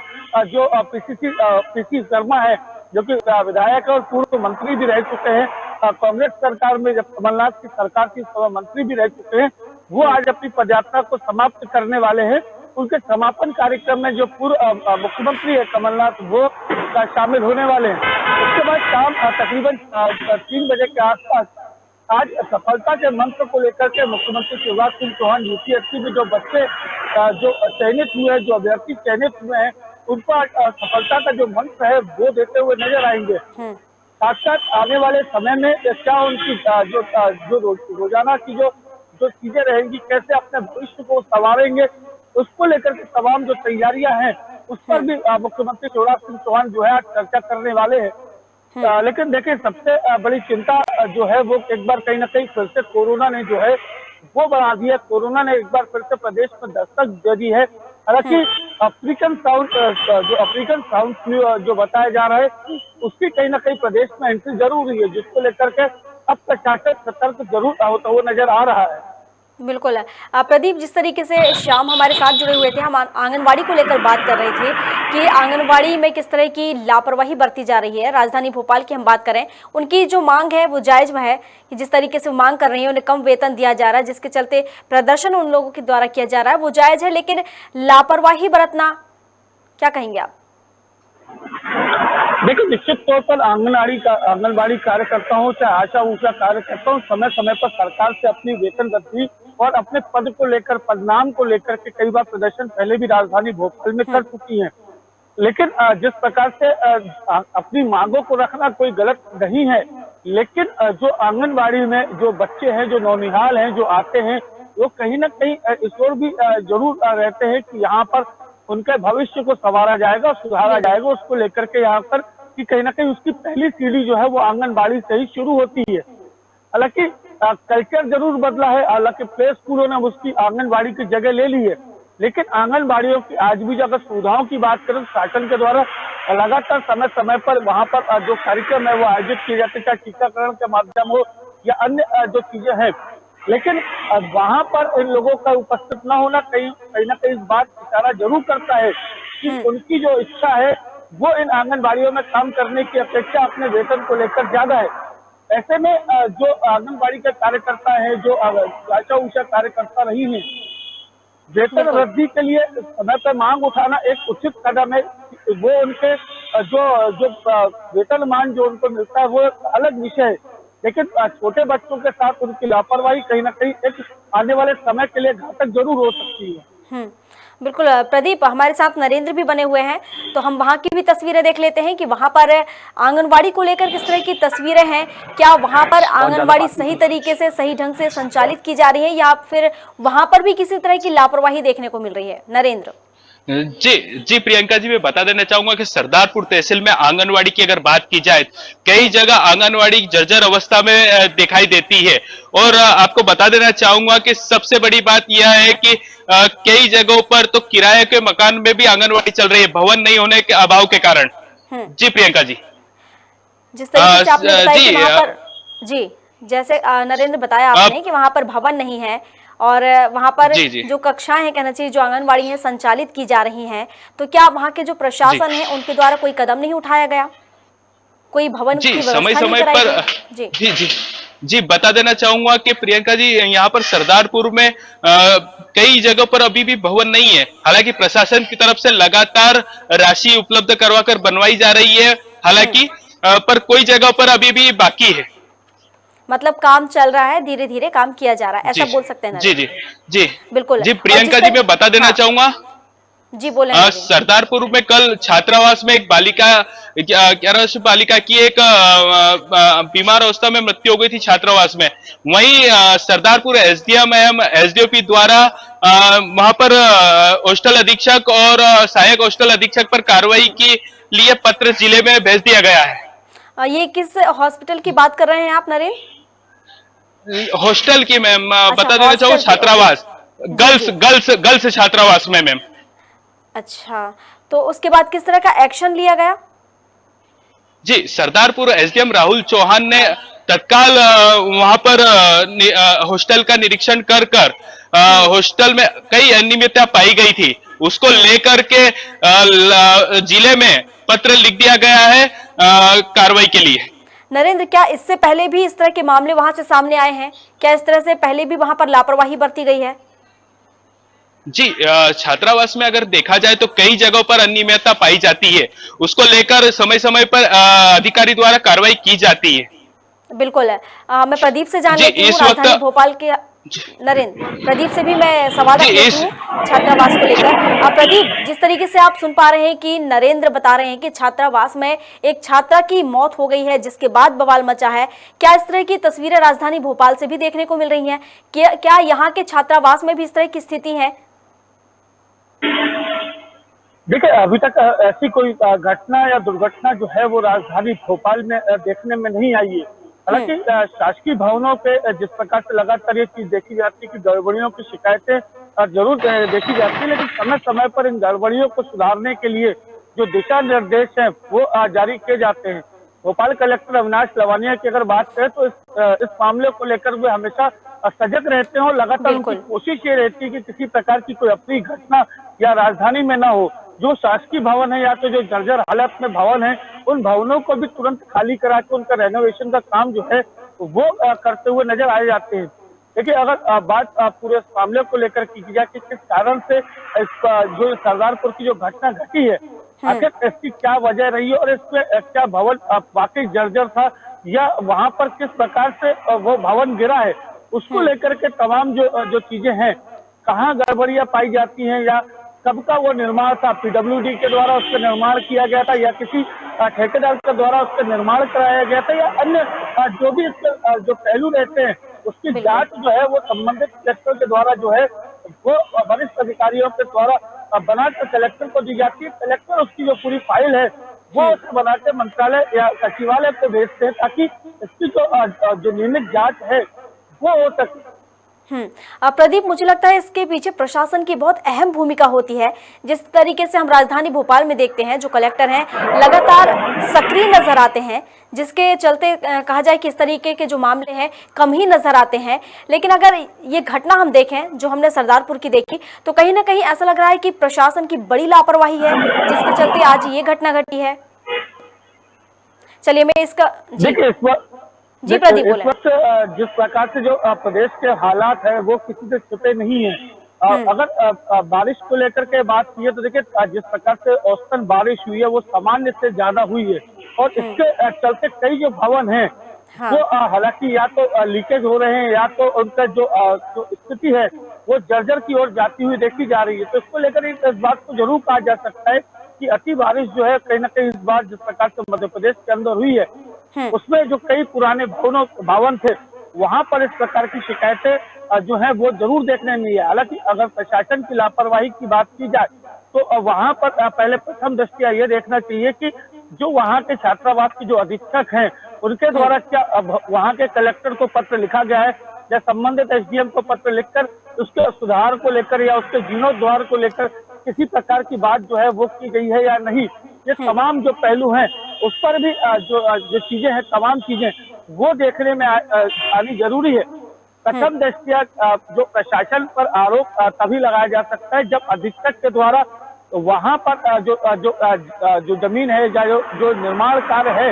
जो पीसी शर्मा है, जो कि विधायक और पूर्व मंत्री भी रह चुके हैं कांग्रेस सरकार में, जब कमलनाथ की सरकार की मंत्री भी रह चुके हैं, वो आज अपनी पदयात्रा को समाप्त करने वाले हैं। उनके समापन कार्यक्रम में जो पूर्व मुख्यमंत्री है कमलनाथ, वो शामिल होने वाले हैं। उसके बाद शाम तकरीबन 3 बजे के आसपास आज सफलता के मंत्र को लेकर के मुख्यमंत्री शिवराज सिंह चौहान यूपीएससी में जो बच्चे जो चयनित हुए हैं, जो अभ्यर्थी चयनित हुए हैं, उनको आज सफलता का जो मंत्र है वो देते हुए नजर आएंगे। साथ साथ आने वाले समय में क्या उनकी जो रोजाना की जो चीजें रहेंगी, कैसे अपने भविष्य को संवारेंगे, उसको लेकर के तमाम जो तैयारियां हैं उस पर भी मुख्यमंत्री शिवराज सिंह चौहान जो है आज चर्चा करने वाले हैं। लेकिन देखिए, सबसे बड़ी चिंता जो है वो एक बार कहीं ना कहीं फिर से कोरोना ने जो है वो बढ़ा दिया। कोरोना ने एक बार फिर से प्रदेश में दस्तक दे दी है। हालांकि अफ्रीकन साउंड फ्लू जो बताया जा रहा है उसकी कहीं ना कहीं प्रदेश में एंट्री जरूर हुई है, जिसको लेकर के अब प्रशासन सतर्क जरूर होता हुआ नजर आ रहा है। बिल्कुल है। प्रदीप, जिस तरीके से श्याम हमारे साथ जुड़े हुए थे, हम आंगनबाड़ी को लेकर बात कर रहे थे कि आंगनबाड़ी में किस तरह की लापरवाही बरती जा रही है। राजधानी भोपाल की हम बात करें, उनकी जो मांग है वो जायज़ है कि जिस तरीके से मांग कर रही है, उन्हें कम वेतन दिया जा रहा है, जिसके चलते प्रदर्शन उन लोगों के द्वारा किया जा रहा है, वो जायज़ है, लेकिन लापरवाही बरतना, क्या कहेंगे आप? देखिए, निश्चित तौर पर आंगनबाड़ी कार्यकर्ताओं चाहे आशा ऊषा कार्यकर्ताओं समय समय पर सरकार से अपनी वेतन वृद्धि और अपने पद को लेकर, पदनाम को लेकर के कई बार प्रदर्शन पहले भी राजधानी भोपाल में कर चुकी हैं। लेकिन जिस प्रकार से अपनी मांगों को रखना कोई गलत नहीं है, लेकिन जो आंगनबाड़ी में जो बच्चे हैं, जो नौनिहाल हैं, जो आते हैं, वो कहीं ना कहीं इस ओर भी जरूर रहते हैं कि यहाँ पर उनके भविष्य को संवारा जाएगा, सुधारा जाएगा, उसको लेकर के यहाँ पर कि कहीं ना कहीं उसकी पहली सीढ़ी जो है वो आंगनबाड़ी से ही शुरू होती है। हालांकि कल्चर जरूर बदला है, हालांकि प्ले स्कूलों ने उसकी आंगनबाड़ी की जगह ले ली है, लेकिन आंगनबाड़ियों की आज भी अगर सुविधाओं की बात करें, शासन के द्वारा लगातार समय समय पर वहां पर जो कार्यक्रम है वो आयोजित किए जाते हैं, चाहे टीकाकरण के माध्यम हो या अन्य जो चीजें हैं, लेकिन वहां पर इन लोगों का उपस्थित न होना कहीं ना कहीं इस बात इशारा जरूर करता है कि उनकी जो इच्छा है वो इन आंगनबाड़ियों में काम करने की अपेक्षा अपने वेतन को लेकर ज्यादा है। ऐसे में जो आंगनबाड़ी के कार्यकर्ता हैं, जो आशा ऊषा कार्यकर्ता रही हैं, वेतन वृद्धि के लिए समय पर मांग उठाना एक उचित कदम है। वो उनके जो वेतनमान जो उनको मिलता है वो अलग विषय है, लेकिन छोटे बच्चों के साथ उनकी लापरवाही कहीं ना कहीं एक आने वाले समय के लिए घातक जरूर हो सकती है। बिल्कुल प्रदीप, हमारे साथ नरेंद्र भी बने हुए हैं, तो हम वहां की भी तस्वीरें देख लेते हैं कि वहां पर आंगनबाड़ी को लेकर किस तरह की तस्वीरें हैं। क्या वहां पर आंगनबाड़ी सही तरीके से, सही ढंग से संचालित की जा रही है या फिर वहां पर भी किसी तरह की लापरवाही देखने को मिल रही है? नरेंद्र जी प्रियंका जी, मैं बता देना चाहूंगा कि सरदारपुर तहसील में आंगनवाड़ी की अगर बात की जाए, कई जगह आंगनवाड़ी जर्जर अवस्था में दिखाई देती है। और आपको बता देना चाहूंगा कि सबसे बड़ी बात यह है कि कई जगहों पर तो किराए के मकान में भी आंगनवाड़ी चल रही है, भवन नहीं होने के अभाव के कारण। जी प्रियंका जी, जिस तरीके से आपने बताया कि वहां पर, जी जैसे नरेंद्र बताया आपने कि वहां पर भवन नहीं है और वहां पर जो कक्षाएं हैं, कहना चाहिए जो आंगनबाड़ी हैं संचालित की जा रही हैं, तो क्या वहां के जो प्रशासन है उनके द्वारा कोई कदम नहीं उठाया गया? कोई भवन की व्यवस्था नहीं कराई गई? जी बता देना चाहूंगा कि प्रियंका जी, यहाँ पर सरदारपुर में कई जगहों पर अभी भी भवन नहीं है। हालांकि प्रशासन की तरफ से लगातार राशि उपलब्ध करवाकर बनवाई जा रही है, हालांकि पर कोई जगह पर अभी भी बाकी है। मतलब काम चल रहा है, धीरे धीरे काम किया जा रहा है, ऐसा बोल सकते हैं? जी बिल्कुल। जी प्रियंका जी, मैं बता देना चाहूंगा, जी बोले। सरदारपुर में कल छात्रावास में एक बालिका, 11 वर्षीय बालिका की एक बीमार अवस्था में मृत्यु हो गई थी छात्रावास में। वहीं सरदारपुर एसडीएम एवं एसडीओपी द्वारा वहां पर हॉस्टल अधीक्षक और सहायक हॉस्टल अधीक्षक पर कार्रवाई के लिए पत्र जिले में भेज दिया गया है। ये किस हॉस्पिटल की बात कर रहे हैं आप नरेंद्र? हॉस्टल की मैम, बता देना चाहूँ, छात्रावास, गर्ल्स छात्रावास में मैम। अच्छा, तो उसके बाद किस तरह का एक्शन लिया गया? जी, सरदारपुर एसडीएम राहुल चौहान ने तत्काल वहां पर हॉस्टल का निरीक्षण कर हॉस्टल में कई अनियमितता पाई गई थी, उसको लेकर के जिले में पत्र लिख दिया गया है कार्रवाई के लिए। नरेंद्र, क्या इससे पहले भी इस तरह के मामले वहां से सामने आए हैं? क्या इस तरह से पहले भी वहां पर लापरवाही बरती गई है? जी, छात्रावास में अगर देखा जाए तो कई जगहों पर अनियमितता पाई जाती है, उसको लेकर समय समय पर अधिकारी द्वारा कार्रवाई की जाती है। बिल्कुल है। मैं प्रदीप से जान लेती हूँ, राजधानी भोपाल के नरेंद्र, प्रदीप से भी मैं सवाल रख लेती हूँ छात्रावास को लेकर। प्रदीप, जिस तरीके से आप सुन पा रहे हैं कि नरेंद्र बता रहे हैं कि छात्रावास में एक छात्रा की मौत हो गई है, जिसके बाद बवाल मचा है, क्या इस तरह की तस्वीरें राजधानी भोपाल से भी देखने को मिल रही हैं? क्या यहाँ के छात्रावास में भी इस तरह की स्थिति है? देखिए, अभी तक ऐसी कोई घटना या दुर्घटना जो है वो राजधानी भोपाल में देखने में नहीं आई है। हालांकि शासकीय भवनों पे जिस प्रकार से लगातार ये चीज देखी जाती है कि गड़बड़ियों की शिकायतें जरूर देखी जाती है, लेकिन समय समय पर इन गड़बड़ियों को सुधारने के लिए जो दिशा निर्देश हैं वो जारी किए जाते हैं। भोपाल कलेक्टर अविनाश लवानिया की अगर बात करें तो इस मामले को लेकर वे हमेशा सजग रहते हैं और लगातार उनकी कोशिश ये रहती है कि किसी प्रकार की कोई अप्रिय घटना या राजधानी में ना हो। जो शासकीय भवन है या तो जो जर्जर हालत में भवन है, उन भवनों को भी तुरंत खाली करा के उनका रेनोवेशन का काम जो है वो करते हुए नजर आ जाते हैं। देखिए, अगर बात पूरे इस मामले को लेकर की जाए कि किस कारण से जो सरदारपुर की जो घटना घटी है, आखिर इसकी क्या वजह रही है और इसमें क्या भवन वाकई जर्जर था या वहां पर किस प्रकार से वो भवन गिरा है, उसको लेकर के तमाम जो चीजें हैं, कहाँ गड़बड़ियां पाई जाती हैं या कब का वो निर्माण था, पीडब्ल्यूडी के द्वारा उसका निर्माण किया गया था या किसी ठेकेदार के द्वारा उसका निर्माण कराया गया था या अन्य जो भी इसके जो पहलू रहते हैं, उसकी जांच जो है वो संबंधित कलेक्टर के द्वारा जो है वो वरिष्ठ अधिकारियों के द्वारा बनाकर कलेक्टर को दी जाती है। कलेक्टर उसकी जो पूरी फाइल है वो बना के मंत्रालय या सचिवालय को भेजते हैं ताकि इसकी जो नियमित जांच है वो हो सके। प्रदीप, मुझे लगता है इसके पीछे प्रशासन की बहुत अहम भूमिका होती है। जिस तरीके से हम राजधानी भोपाल में देखते हैं, जो कलेक्टर हैं लगातार सक्रिय नजर आते हैं, जिसके चलते कहा जाए कि इस तरीके के जो मामले हैं कम ही नजर आते हैं। लेकिन अगर ये घटना हम देखें जो हमने सरदारपुर की देखी, तो कहीं ना कहीं ऐसा लग रहा है कि प्रशासन की बड़ी लापरवाही है जिसके चलते आज ये घटना घटी है। चलिए, मैं इसका जी प्रदीप बोले। इस वक्त जिस प्रकार से जो प्रदेश के हालात है वो किसी से छुपे नहीं है। अगर बारिश को लेकर के बात की है तो देखिए, जिस प्रकार से औसतन बारिश हुई है वो सामान्य से ज्यादा हुई है और इसके चलते कई जो भवन हैं वो हालांकि या तो लीकेज हो रहे हैं या तो उनका जो स्थिति है वो जर्जर की ओर जाती हुई देखी जा रही है। तो इसको लेकर इस बात को जरूर कहा जा सकता है कि अति बारिश जो है कहीं ना कहीं इस बार जिस प्रकार से मध्य प्रदेश के अंदर हुई है उसमें जो कई पुराने भवन थे वहां पर इस प्रकार की शिकायतें जो है वो जरूर देखने में है। हालांकि अगर प्रशासन की लापरवाही की बात की जाए तो वहां पर पहले प्रथम दृष्टया ये देखना चाहिए कि जो वहां के छात्रावास के जो अधीक्षक हैं उनके द्वारा क्या वहां के कलेक्टर को पत्र लिखा गया है या संबंधित एसडीएम को पत्र लिखकर उसके सुधार को लेकर या उसके जीर्णोद्धार को लेकर किसी प्रकार की बात जो है वो की गई है या नहीं। ये तमाम जो पहलू हैं उस पर भी जो चीजें हैं, तमाम चीजें वो देखने में आनी जरूरी है। प्रथम दृष्टया जो प्रशासन पर आरोप तभी लगाया जा सकता है जब अधीक्षक के द्वारा वहां पर जो जमीन है या जो निर्माण कार्य है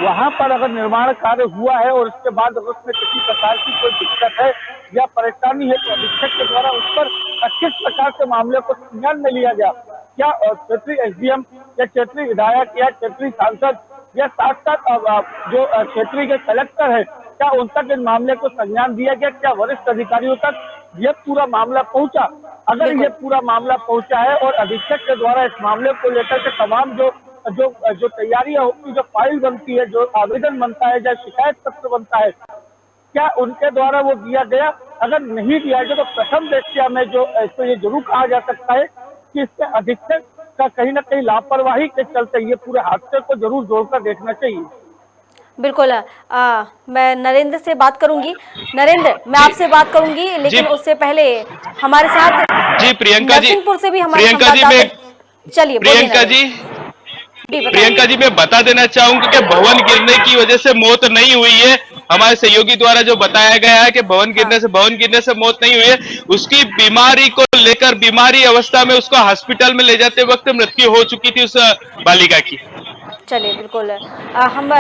वहां पर अगर निर्माण कार्य हुआ है और उसके बाद अगर उसमें किसी प्रकार की कोई दिक्कत है या परेशानी है तो अधीक्षक के द्वारा उस पर किस प्रकार से मामले को संज्ञान में लिया गया। क्या क्षेत्रीय एसडीएम या क्षेत्रीय विधायक या क्षेत्रीय सांसद या साथ साथ जो क्षेत्रीय के कलेक्टर है क्या उन तक इस मामले को संज्ञान दिया गया, क्या वरिष्ठ अधिकारियों तक ये पूरा मामला पहुंचा। अगर ये पूरा मामला पहुंचा है और अधीक्षक के द्वारा इस मामले को लेकर के तमाम जो तैयारियां होती, जो फाइल बनती है, जो आवेदन बनता है, जो शिकायत पत्र बनता है, क्या उनके द्वारा वो दिया गया। अगर नहीं दिया गया तो प्रथम दृष्टया में जो इसको ये जरूर कहा जा सकता है कि इसके अधीक्षक का कहीं ना कहीं लापरवाही के चलते ये पूरे हादसे को जरूर जोड़कर देखना चाहिए। बिल्कुल। मैं नरेंद्र से बात करूंगी। नरेंद्र, मैं आपसे बात करूंगी लेकिन उससे पहले हमारे साथ जी प्रियंका जी, नरसिंहपुर से भी हमारे चलिए प्रियंका जी, मैं बता देना चाहूंगी कि भवन गिरने की वजह से मौत नहीं हुई है। हमारे सहयोगी द्वारा जो बताया गया है कि भवन गिरने से मौत नहीं हुई है, उसकी बीमारी को लेकर बीमारी अवस्था में उसको हॉस्पिटल में ले जाते वक्त मृत्यु हो चुकी थी उस बालिका की। चलिए, बिल्कुल। हम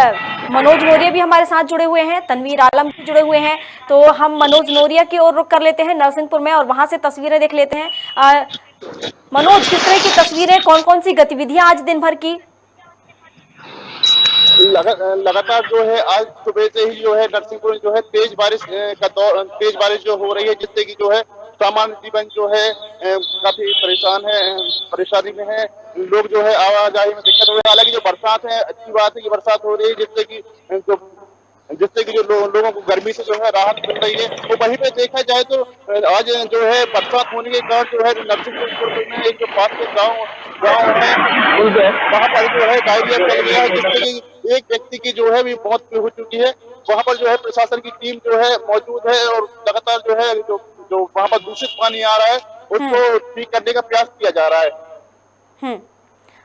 मनोज नोरिया भी हमारे साथ जुड़े हुए हैं, तनवीर आलम भी जुड़े हुए हैं, तो हम मनोज नोरिया की ओर रुख कर लेते हैं नरसिंहपुर में और वहां से तस्वीरें देख लेते हैं। मनोज, किस तरह की तस्वीरें, कौन कौन सी गतिविधियां आज दिन भर की? लगातार जो है आज सुबह से ही जो है नरसिंहपुर जो है तेज बारिश जो हो रही है जिससे कि जो है सामान्य जीवन जो है काफी परेशानी में है। लोग जो है आवाजाही में दिक्कत हो रही है। हालांकि जो बरसात है अच्छी बात है कि बरसात हो रही है जिससे कि जो लोगों को गर्मी से जो है राहत मिल रही है। तो वहीं पे देखा जाए तो आज जो है बरसात होने के कारण जो है नरसिंहपुर में एक जो पास के गाँव है वहाँ पर जो है डायरिया फैल गया है जिससे कि एक व्यक्ति की जो है भी मौत हो चुकी है। वहाँ पर जो है प्रशासन की टीम जो है मौजूद है और लगातार जो है जो वहाँ पर दूषित पानी आ रहा है उसको ठीक करने का प्रयास किया जा रहा है।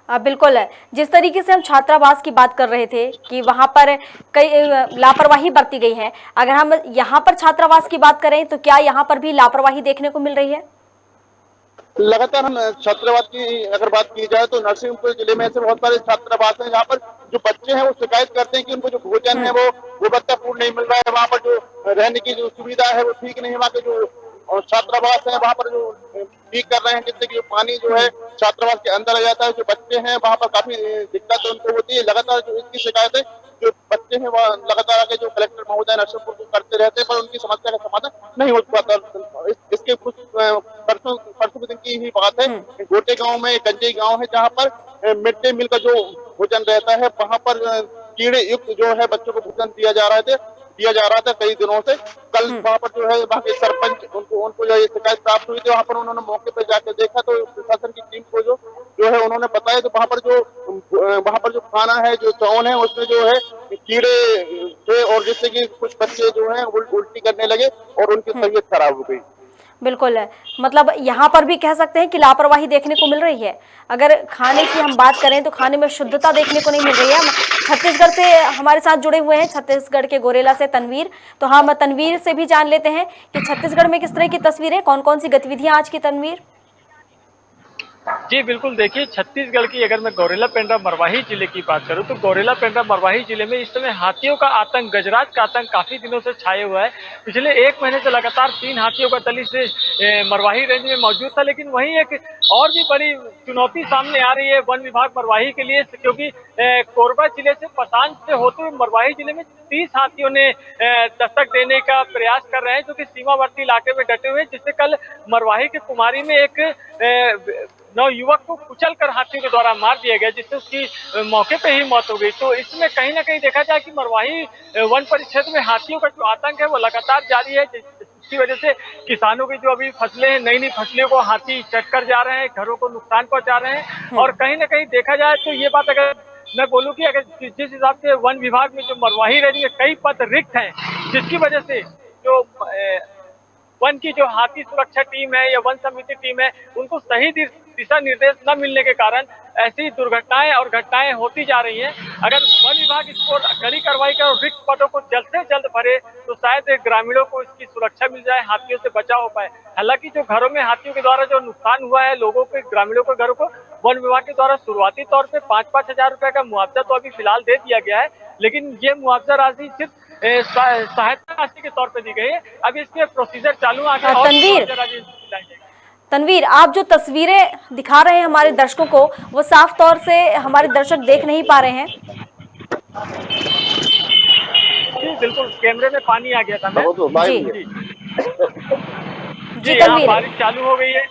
बिल्कुल है। जिस तरीके से हम छात्रावास की बात कर रहे थे कि वहां पर कई लापरवाही बरती गई है, अगर हम यहाँ पर छात्रावास की बात करें तो क्या यहाँ पर भी लापरवाही देखने को मिल रही है? लगातार हम छात्रावास की अगर बात की जाए तो नरसिंहपुर जिले में ऐसे बहुत सारे छात्रावास हैं जहाँ पर जो बच्चे हैं वो शिकायत करते हैं कि उनको जो भोजन है वो गुणवत्तापूर्ण नहीं मिल रहा है। वहाँ पर जो रहने की जो सुविधा है वो ठीक नहीं है। वहाँ के जो छात्रावास है वहाँ पर जो लीक कर रहे हैं, जिससे कि पानी जो है छात्रावास के अंदर आ जाता है। जो बच्चे हैं वहाँ पर काफी दिक्कत उनको होती है। लगातार जो इसकी शिकायत है, जो बच्चे हैं वह लगातार आगे जो कलेक्टर महोदय नरसिंहपुर को करते रहते हैं, पर उनकी समस्या का समाधान नहीं हो पाता। इसके कुछ परसों के दिन की ही बात है, गोटे गांव में गंजई गांव है जहां पर मिड डे मील का जो भोजन रहता है वहां पर कीड़े युक्त जो है बच्चों को भोजन दिया जा रहा था कई दिनों से। कल वहां पर जो है वहां के सरपंच उनको जो शिकायत प्राप्त हुई थी, वहां पर उन्होंने मौके पर जाकर देखा तो प्रशासन की टीम को जो है उन्होंने बताया तो वहां पर जो खाना है, जो चावल है, उसमें जो है कीड़े थे और जिससे कि कुछ बच्चे जो है उल्टी करने लगे और उनकी तबीयत खराब हो गई। बिल्कुल है, मतलब यहाँ पर भी कह सकते हैं कि लापरवाही देखने को मिल रही है। अगर खाने की हम बात करें तो खाने में शुद्धता देखने को नहीं मिल रही है। हम छत्तीसगढ़ से हमारे साथ जुड़े हुए हैं, छत्तीसगढ़ के गोरेला से तनवीर, तो हम तनवीर से भी जान लेते हैं कि छत्तीसगढ़ में किस तरह की तस्वीरें, कौन कौन सी गतिविधियां आज की। तनवीर जी बिल्कुल, देखिए छत्तीसगढ़ की अगर मैं गौरेला पेंड्रा मरवाही जिले की बात करूं तो गौरेला पेंड्रा मरवाही जिले में इस समय हाथियों का आतंक, गजराज का आतंक काफी दिनों से छाए हुआ है। पिछले 1 महीने से लगातार 3 हाथियों का दल इस मरवाही रेंज में मौजूद था। लेकिन वहीं एक और भी बड़ी चुनौती सामने आ रही है वन विभाग मरवाही के लिए, क्योंकि कोरबा जिले से पसान से होते हुए मरवाही जिले में 30 हाथियों ने दस्तक देने का प्रयास कर रहे हैं, जो कि सीमावर्ती इलाके में डटे हुए हैं। जिससे कल मरवाही के कुमारी में एक नवयुवक को कुचलकर हाथियों के द्वारा मार दिया गया, जिससे उसकी मौके पे ही मौत हो गई। तो इसमें कहीं ना कहीं देखा जाए कि मरवाही वन परिक्षेत्र में हाथियों का जो आतंक है वो लगातार जारी है, जिसकी वजह से किसानों की जो अभी फसलें हैं, नई फसलों को हाथी चट कर जा रहे हैं, घरों को नुकसान पहुंचा रहे हैं। और कहीं ना कहीं देखा जाए तो ये बात अगर मैं बोलूं कि अगर जिस हिसाब से वन विभाग में जो मरवाही रेंज में कई पद रिक्त हैं, जिसकी वजह से जो वन की जो हाथी सुरक्षा टीम है या वन समिति टीम है, उनको सही दिशा निर्देश न मिलने के कारण ऐसी दुर्घटनाएं और घटनाएं होती जा रही हैं। अगर वन विभाग इसको कड़ी कार्रवाई करे और रिक्त पदों को जल्द से जल्द भरे तो शायद ग्रामीणों को इसकी सुरक्षा मिल जाए, हाथियों से बचाव हो पाए। हालांकि जो घरों में हाथियों के द्वारा जो नुकसान हुआ है लोगों के, ग्रामीणों के घरों को वन विभाग के द्वारा शुरुआती तौर पे 5-5 हजार रुपए का मुआवजा तो अभी फिलहाल दे दिया गया है, लेकिन ये मुआवजा राशि सिर्फ सहायता राशि के तौर पे दी गई है। अभी इसके प्रोसीजर चालू आगे और तनवीर, आप जो तस्वीरें दिखा रहे हैं हमारे दर्शकों को, वो साफ तौर से हमारे दर्शक देख नहीं पा रहे हैं। जी बिल्कुल, कैमरे में पानी आ गया था मैं। जी यहाँ बारिश चालू हो गई है।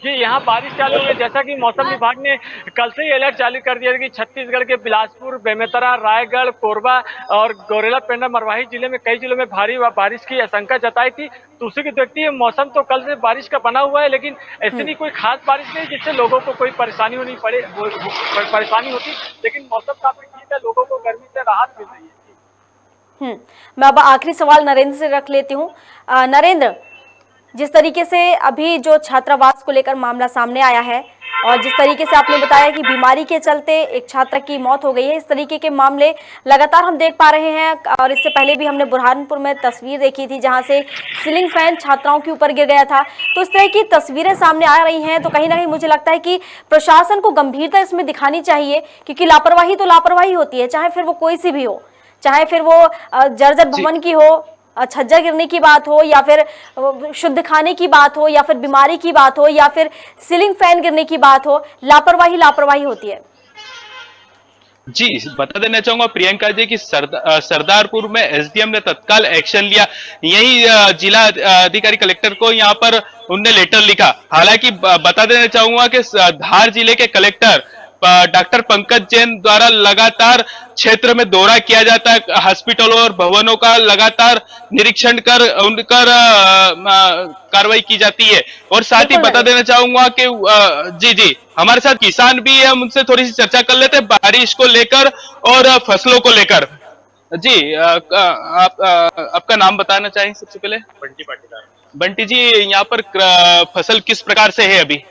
जी यहाँ बारिश चालू हो गई, जैसा कि मौसम विभाग ने कल से ही अलर्ट जारी कर दिया कि छत्तीसगढ़ के बिलासपुर, बेमेतरा, रायगढ़, कोरबा और गौरेला पेंड्रा मरवाही जिले में कई जिलों में भारी बारिश की आशंका जताई थी। तो उसी की देखते हुए मौसम तो कल से बारिश का बना हुआ है, लेकिन ऐसी नहीं कोई खास बारिश नहीं जिससे लोगों को कोई परेशानी होती, लेकिन मौसम काफी ठीक है, लोगों को गर्मी से राहत मिल रही है। मैं अब आखिरी सवाल नरेंद्र से रख लेती हूँ। नरेंद्र, जिस तरीके से अभी जो छात्रावास को लेकर मामला सामने आया है और जिस तरीके से आपने बताया कि बीमारी के चलते एक छात्र की मौत हो गई है, इस तरीके के मामले लगातार हम देख पा रहे हैं। और इससे पहले भी हमने बुरहानपुर में तस्वीर देखी थी जहां से सीलिंग फैन छात्राओं के ऊपर गिर गया था। तो इस तरह की तस्वीरें सामने आ रही हैं, तो कहीं ना कहीं मुझे लगता है कि प्रशासन को गंभीरता इसमें दिखानी चाहिए, क्योंकि लापरवाही तो लापरवाही होती है, चाहे फिर वो कोई सी भी हो, चाहे फिर वो जर्जर भवन की हो, छज्जा गिरने की बात हो, या फिर शुद्ध खाने की बात हो, या फिर बीमारी की बात हो, या फिर सीलिंग फैन गिरने की बात हो। लापरवाही होती है। जी बता देना चाहूंगा प्रियंका जी कि सरदारपुर में एसडीएम ने तत्काल एक्शन लिया। यही जिला अधिकारी कलेक्टर को यहाँ पर उनने लेटर लिखा। हालांकि बता देना चाहूंगा कि धार जिले के कलेक्टर डॉक्टर पंकज जैन द्वारा लगातार क्षेत्र में दौरा किया जाता है, हॉस्पिटलों और भवनों का लगातार निरीक्षण कर उनकर कार्रवाई की जाती है। और साथ ही बता देना चाहूंगा कि जी हमारे साथ किसान भी है, हम उनसे थोड़ी सी चर्चा कर लेते हैं बारिश को लेकर और फसलों को लेकर। जी आपका नाम बताना चाहें सबसे पहले? बंटी पाटीदार। बंटी जी, यहाँ पर फसल किस प्रकार से है अभी?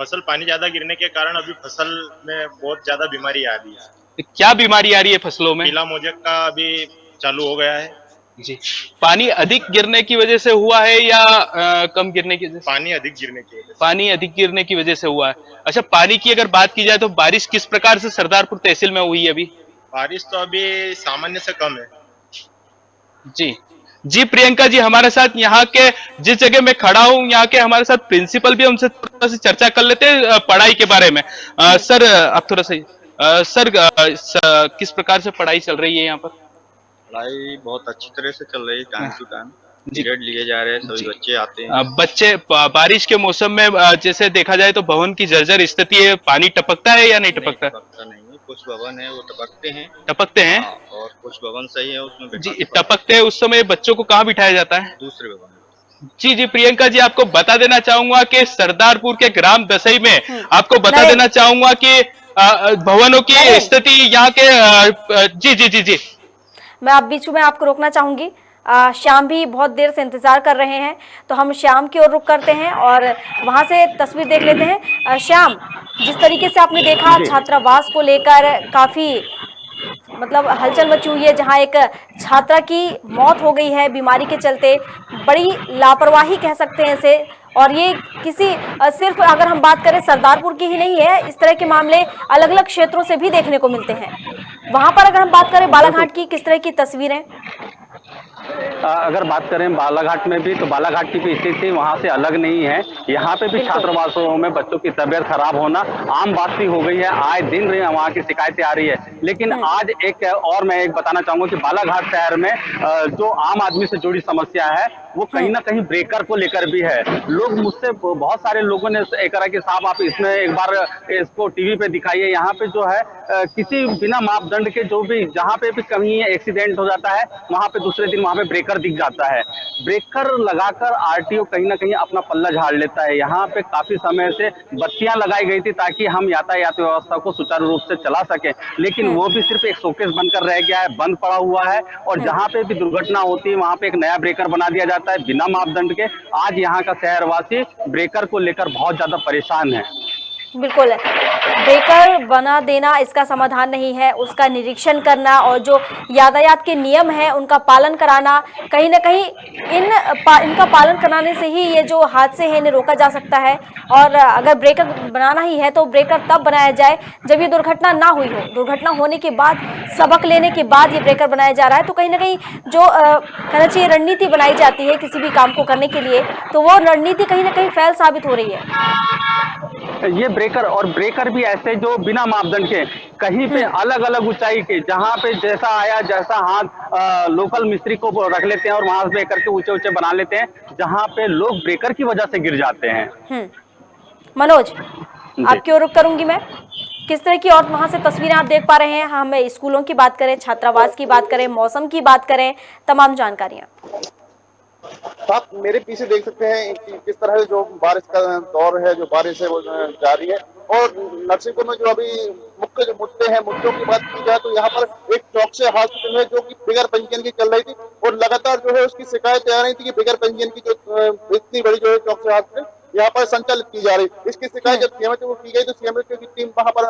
फसल पानी ज्यादा गिरने के कारण अभी फसल में बहुत ज्यादा बीमारी आ रही है। क्या बीमारी आ रही है फसलों में? पीला मोजेक का अभी चालू हो गया है। जी, पानी अधिक गिरने की वजह से हुआ है या कम गिरने की वजह से? पानी अधिक गिरने की वजह से। पानी अधिक गिरने की वजह से हुआ है। अच्छा, पानी की अगर बात की जाए तो बारिश किस प्रकार से सरदारपुर तहसील में हुई है अभी? बारिश तो अभी सामान्य से कम है। जी जी, प्रियंका जी हमारे साथ यहाँ के जिस जगह मैं खड़ा हूँ यहाँ के हमारे साथ प्रिंसिपल भी, हमसे थोड़ा सा चर्चा कर लेते हैं पढ़ाई के बारे में। सर आप थोड़ा सा सर किस प्रकार से पढ़ाई चल रही है यहाँ पर? पढ़ाई बहुत अच्छी तरह से चल रही है, टाइम टू टाइम जी। पीरियड लिए जा रहे हैं, सभी बच्चे आते हैं। बच्चे बारिश के मौसम में जैसे देखा जाए तो भवन की जर्जर स्थिति है, पानी टपकता है या नहीं टपकता? टपकता नहीं है, कुछ भवन है वो टपकते हैं। टपकते हैं? हाँ, और कुछ भवन सही है उसमें जी, टपकते हैं। उस समय बच्चों को कहाँ बिठाया जाता है? दूसरे भवन। जी जी, प्रियंका जी आपको बता देना चाहूंगा कि सरदारपुर के ग्राम दसई में आपको बता देना चाहूंगा कि भवनों की स्थिति यहाँ के जी जी जी जी, मैं आप बीच में आपको रोकना चाहूंगी। श्याम भी बहुत देर से इंतजार कर रहे हैं, तो हम श्याम की ओर रुख करते हैं और वहां से तस्वीर देख लेते हैं। श्याम, जिस तरीके से आपने देखा छात्रावास को लेकर काफी मतलब हलचल मची हुई है, जहां एक छात्रा की मौत हो गई है बीमारी के चलते। बड़ी लापरवाही कह सकते हैं इसे, और ये किसी सिर्फ अगर हम बात करें सरदारपुर की ही नहीं है, इस तरह के मामले अलग अलग क्षेत्रों से भी देखने को मिलते हैं। वहां पर अगर हम बात करें बालाघाट की, किस तरह की तस्वीरें? अगर बात करें बालाघाट में भी, तो बालाघाट की भी स्थिति वहाँ से अलग नहीं है। यहाँ पे भी छात्रावासों में बच्चों की तबीयत खराब होना आम बात सी हो गई है। आए दिन वहाँ की शिकायतें आ रही है। लेकिन आज एक और मैं एक बताना चाहूंगा कि बालाघाट शहर में जो आम आदमी से जुड़ी समस्या है वो कहीं ना कहीं ब्रेकर को लेकर भी है। लोग मुझसे, बहुत सारे लोगों ने एक कहा कि साहब आप इसमें एक बार इसको टीवी पे दिखाइए। यहाँ पे जो है किसी बिना मापदंड के जो भी जहाँ पे भी कहीं एक्सीडेंट हो जाता है वहाँ पे दूसरे दिन वहाँ पे ब्रेकर दिख जाता है। ब्रेकर लगाकर आरटीओ कहीं ना कहीं अपना पल्ला झाड़ लेता है। यहाँ पे काफी समय से बत्तियां लगाई गई थी ताकि हम यातायात व्यवस्था को सुचारू रूप से चला सके, लेकिन वो भी सिर्फ एक शोकेस बनकर रह गया है, बंद पड़ा हुआ है। और जहाँ पे भी दुर्घटना होती है वहाँ पे एक नया ब्रेकर बना दिया जाता है बिना मापदंड के। आज यहाँ का शहरवासी ब्रेकर को लेकर बहुत ज्यादा परेशान है। बिल्कुल, ब्रेकर बना देना इसका समाधान नहीं है, उसका निरीक्षण करना और जो यातायात के नियम है उनका पालन कराना, कहीं ना कहीं इनका पालन कराने से ही ये जो हादसे हैं इन्हें रोका जा सकता है। और अगर ब्रेकर बनाना ही है तो ब्रेकर तब बनाया जाए जब ये दुर्घटना ना हुई हो। दुर्घटना होने के बाद, सबक लेने के बाद ये ब्रेकर बनाया जा रहा है, तो कहीं ना कहीं जो कहना चाहिए रणनीति बनाई जाती है किसी भी काम को करने के लिए, तो वो रणनीति कहीं ना कहीं फेल साबित हो रही है। ये ब्रेकर भी ऐसे जो बिना मापदंड के कहीं पे अलग अलग ऊंचाई के, जहाँ पे जैसा आया जैसा हाथ लोकल मिस्त्री को रख लेते हैं और वहां से करके ऊंचे ऊंचे बना लेते हैं, जहाँ पे लोग ब्रेकर की वजह से गिर जाते हैं। मनोज, आपकी ओर रुख करूंगी मैं। किस तरह की और वहां से तस्वीरें आप देख पा रहे हैं? हम स्कूलों की बात करें, छात्रावास की बात करें, मौसम की बात करें, तमाम जानकारियां आप मेरे पीछे देख सकते हैं कि किस तरह जो बारिश का दौर है, जो बारिश है वो जारी है। और नरसिंहपुर में जो अभी मुख्य जो मुद्दे हैं, मुद्दों की बात की जाए तो यहाँ पर एक चौकसे हॉस्पिटल है जो कि बगैर पंजीयन की चल रही थी और लगातार जो है उसकी शिकायतें आ रही थी कि बगैर पंजीयन की जो इतनी बड़ी जो है चौकसे हॉस्पिटल यहाँ पर संचालित की जा रही। इसकी शिकायत जब सीएमएचओ को की गई तो सीएमएचओ की टीम वहां पर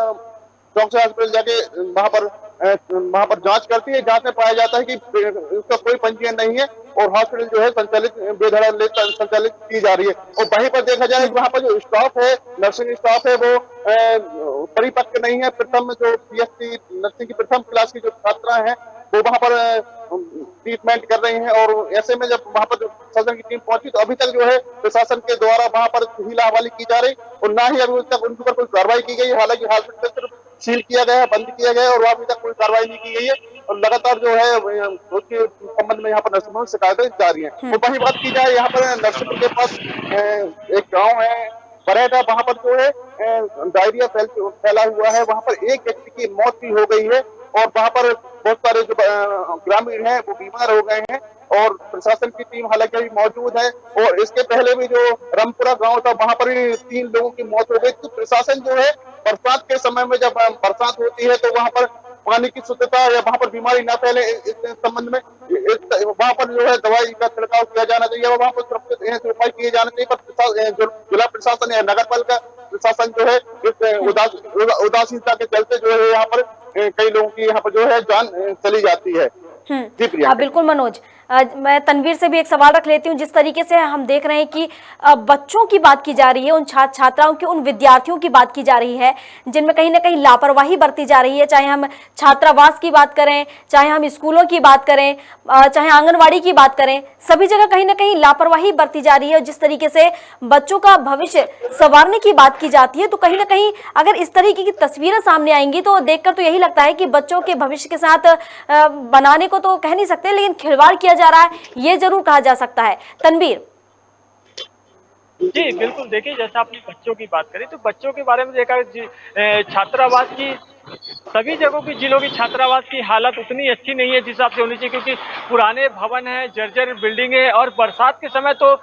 चौकसे हॉस्पिटल जाके वहां पर जांच करती है। जांच में पाया जाता है कि उसका कोई पंजीयन नहीं है और हॉस्पिटल जो है संचालित बेधड़क संचालित की जा रही है। और वहीं पर देखा जाए वहां पर जो स्टाफ है, नर्सिंग स्टाफ है, वो परिपक्व नहीं है। प्रथम जो बीएससी नर्सिंग की प्रथम क्लास की जो छात्रा है वो वहां पर ट्रीटमेंट कर रही हैं। और ऐसे में जब वहां पर प्रशासन की टीम पहुंची तो अभी तक जो है प्रशासन के द्वारा वहां पर हीला हवाली की जा रही और ना ही अभी तक उनके ऊपर कोई कार्रवाई की गई। हालांकि हॉस्पिटल सिर्फ सील किया गया है, बंद किया गया है और अभी तक कोई कार्रवाई नहीं की गई है और लगातार जो है उसके संबंध में यहाँ पर नर्सिंग शिकायतें जारी हैं। तो वही बात की जाए यहाँ पर नरसिंहपुर के पास एक गाँव है बरेटा, वहां पर जो है डायरिया फैला हुआ है। वहां पर एक व्यक्ति की मौत भी हो गई है और वहां पर बहुत सारे जो ग्रामीण हैं वो बीमार हो गए हैं और प्रशासन की टीम हालांकि अभी मौजूद है। और इसके पहले भी जो रामपुरा गांव था वहां पर भी 3 लोगों की मौत हो गई। तो प्रशासन जो है बरसात के समय में जब बरसात होती है तो वहां पर पानी की शुद्धता या वहाँ पर बीमारी ना फैले इस संबंध में वहाँ पर जो है दवाई का छिड़काव किया जाना चाहिए, वहाँ पर सुरक्षित उपाय किए जाने चाहिए। पर जो जिला प्रशासन या नगर पालिका प्रशासन जो है इस उदासीनता के चलते जो है यहाँ पर कई लोगों की यहाँ पर जो है जान चली जाती है। जी प्रिया। बिल्कुल मनोज, मैं तनवीर से भी एक सवाल रख लेती हूँ। जिस तरीके से हम देख रहे हैं कि बच्चों की बात की जा रही है, उन छात्र छात्राओं की, उन विद्यार्थियों की बात की जा रही है जिनमें कहीं ना कहीं लापरवाही बरती जा रही है, चाहे हम छात्रावास की बात करें, चाहे हम स्कूलों की बात करें, चाहे आंगनवाड़ी की बात करें, सभी जगह कहीं ना कहीं लापरवाही बरती जा रही है। जिस तरीके से बच्चों का भविष्य संवारने की बात की जाती है, तो कहीं ना कहीं अगर इस तरीके की तस्वीरें सामने आएंगी तो देखकर तो यही लगता है कि बच्चों के भविष्य के साथ बनाने को तो कह नहीं सकते, लेकिन खिलवाड़ किया जा रहा है, ये जरूर कहा जा सकता है। तनवीर। जी बिल्कुल, देखिए जैसा आपने बच्चों की बात करी, तो बच्चों के बारे में देखा छात्रावास की सभी जगहों की जिलों की छात्रावास की हालत उतनी अच्छी नहीं है जिस हिसाब से होनी चाहिए, क्योंकि पुराने भवन है, जर्जर बिल्डिंग है, और बरसात के समय तो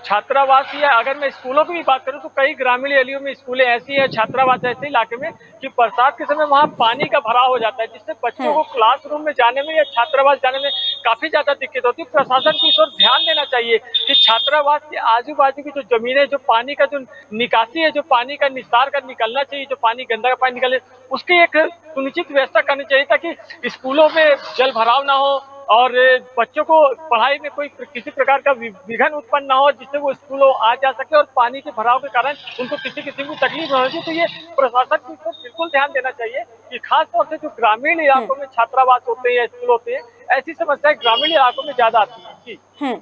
छात्रावास या अगर मैं स्कूलों की भी बात करूं तो कई ग्रामीण एरियो में स्कूलें ऐसी है, छात्रावास ऐसे इलाके में कि बरसात के समय वहां पानी का भराव हो जाता है, जिससे बच्चों को क्लासरूम में जाने में या छात्रावास जाने में काफी ज्यादा दिक्कत होती है। प्रशासन को इस ओर ध्यान देना चाहिए कि छात्रावास के आजू बाजू की जो जमीनें, जो पानी का जो निकासी है, जो पानी का निस्तार कर निकलना चाहिए, जो पानी गंदा का पानी निकले, उसकी एक सुनिश्चित व्यवस्था करनी चाहिए ताकि स्कूलों में जल भराव ना हो और बच्चों को पढ़ाई में कोई किसी प्रकार का विघन उत्पन्न ना हो, जिससे वो स्कूलों आ जा सके और पानी के भराव के कारण उनको किसी किस्म की तकलीफ ना हो। तो ये प्रशासन को बिल्कुल ध्यान देना चाहिए कि खास तौर से जो ग्रामीण इलाकों में छात्रावास होते हैं या स्कूल होते हैं, ऐसी समस्याएं ग्रामीण इलाकों में ज्यादा आती है। जी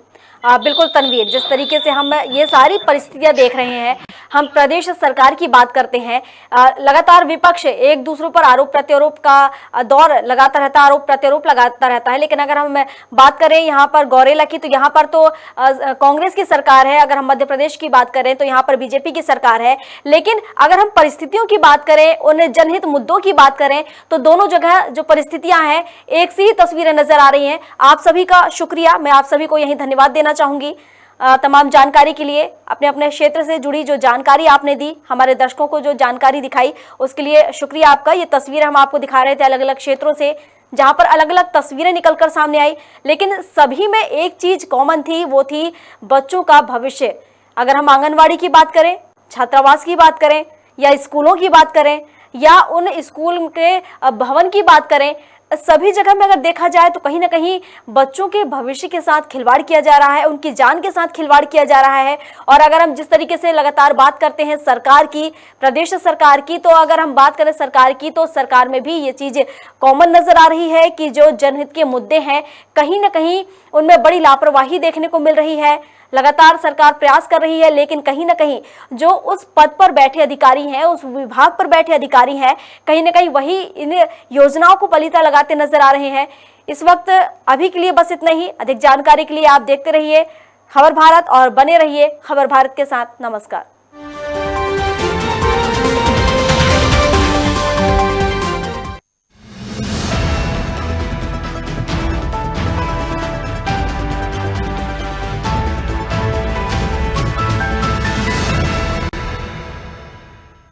बिल्कुल तनवीर, जिस तरीके से हम ये सारी परिस्थितियां देख रहे हैं, हम प्रदेश सरकार की बात करते हैं, लगातार विपक्ष एक दूसरों पर आरोप प्रत्यारोप का दौर लगाता रहता है, आरोप प्रत्यारोप लगाता रहता है। लेकिन अगर हम बात करें यहाँ पर गौरेला की, तो यहाँ पर तो कांग्रेस की सरकार है, अगर हम मध्य प्रदेश की बात करें तो यहाँ पर बीजेपी की सरकार है। लेकिन अगर हम परिस्थितियों की बात करें, उन जनहित मुद्दों की बात करें, तो दोनों जगह जो परिस्थितियां हैं एक सी ही तस्वीरें नजर आ रही हैं। आप सभी का शुक्रिया, मैं आप सभी को यही धन्यवाद देना चाहूंगी तमाम जानकारी के लिए। अपने अपने क्षेत्र से जुड़ी जो जानकारी आपने दी, हमारे दर्शकों को जो जानकारी दिखाई, उसके लिए शुक्रिया आपका। ये तस्वीर हम आपको दिखा रहे थे अलग अलग क्षेत्रों से, जहां पर अलग अलग तस्वीरें निकलकर सामने आई, लेकिन सभी में एक चीज कॉमन थी, वो थी बच्चों का भविष्य। अगर हम आंगनवाड़ी की बात करें, छात्रावास की बात करें, या स्कूलों की बात करें, या उन स्कूल के भवन की बात करें, सभी जगह में अगर देखा जाए तो कहीं ना कहीं बच्चों के भविष्य के साथ खिलवाड़ किया जा रहा है, उनकी जान के साथ खिलवाड़ किया जा रहा है। और अगर हम जिस तरीके से लगातार बात करते हैं सरकार की, प्रदेश सरकार की, तो अगर हम बात करें सरकार की, तो सरकार में भी ये चीज कॉमन नजर आ रही है कि जो जनहित के मुद्दे हैं कहीं ना कहीं उनमें बड़ी लापरवाही देखने को मिल रही है। लगातार सरकार प्रयास कर रही है, लेकिन कहीं ना कहीं जो उस पद पर बैठे अधिकारी हैं, उस विभाग पर बैठे अधिकारी हैं, कहीं ना कहीं वही इन योजनाओं को पलीता लगाते नजर आ रहे हैं। इस वक्त अभी के लिए बस इतना ही। अधिक जानकारी के लिए आप देखते रहिए खबर भारत और बने रहिए खबर भारत के साथ। नमस्कार।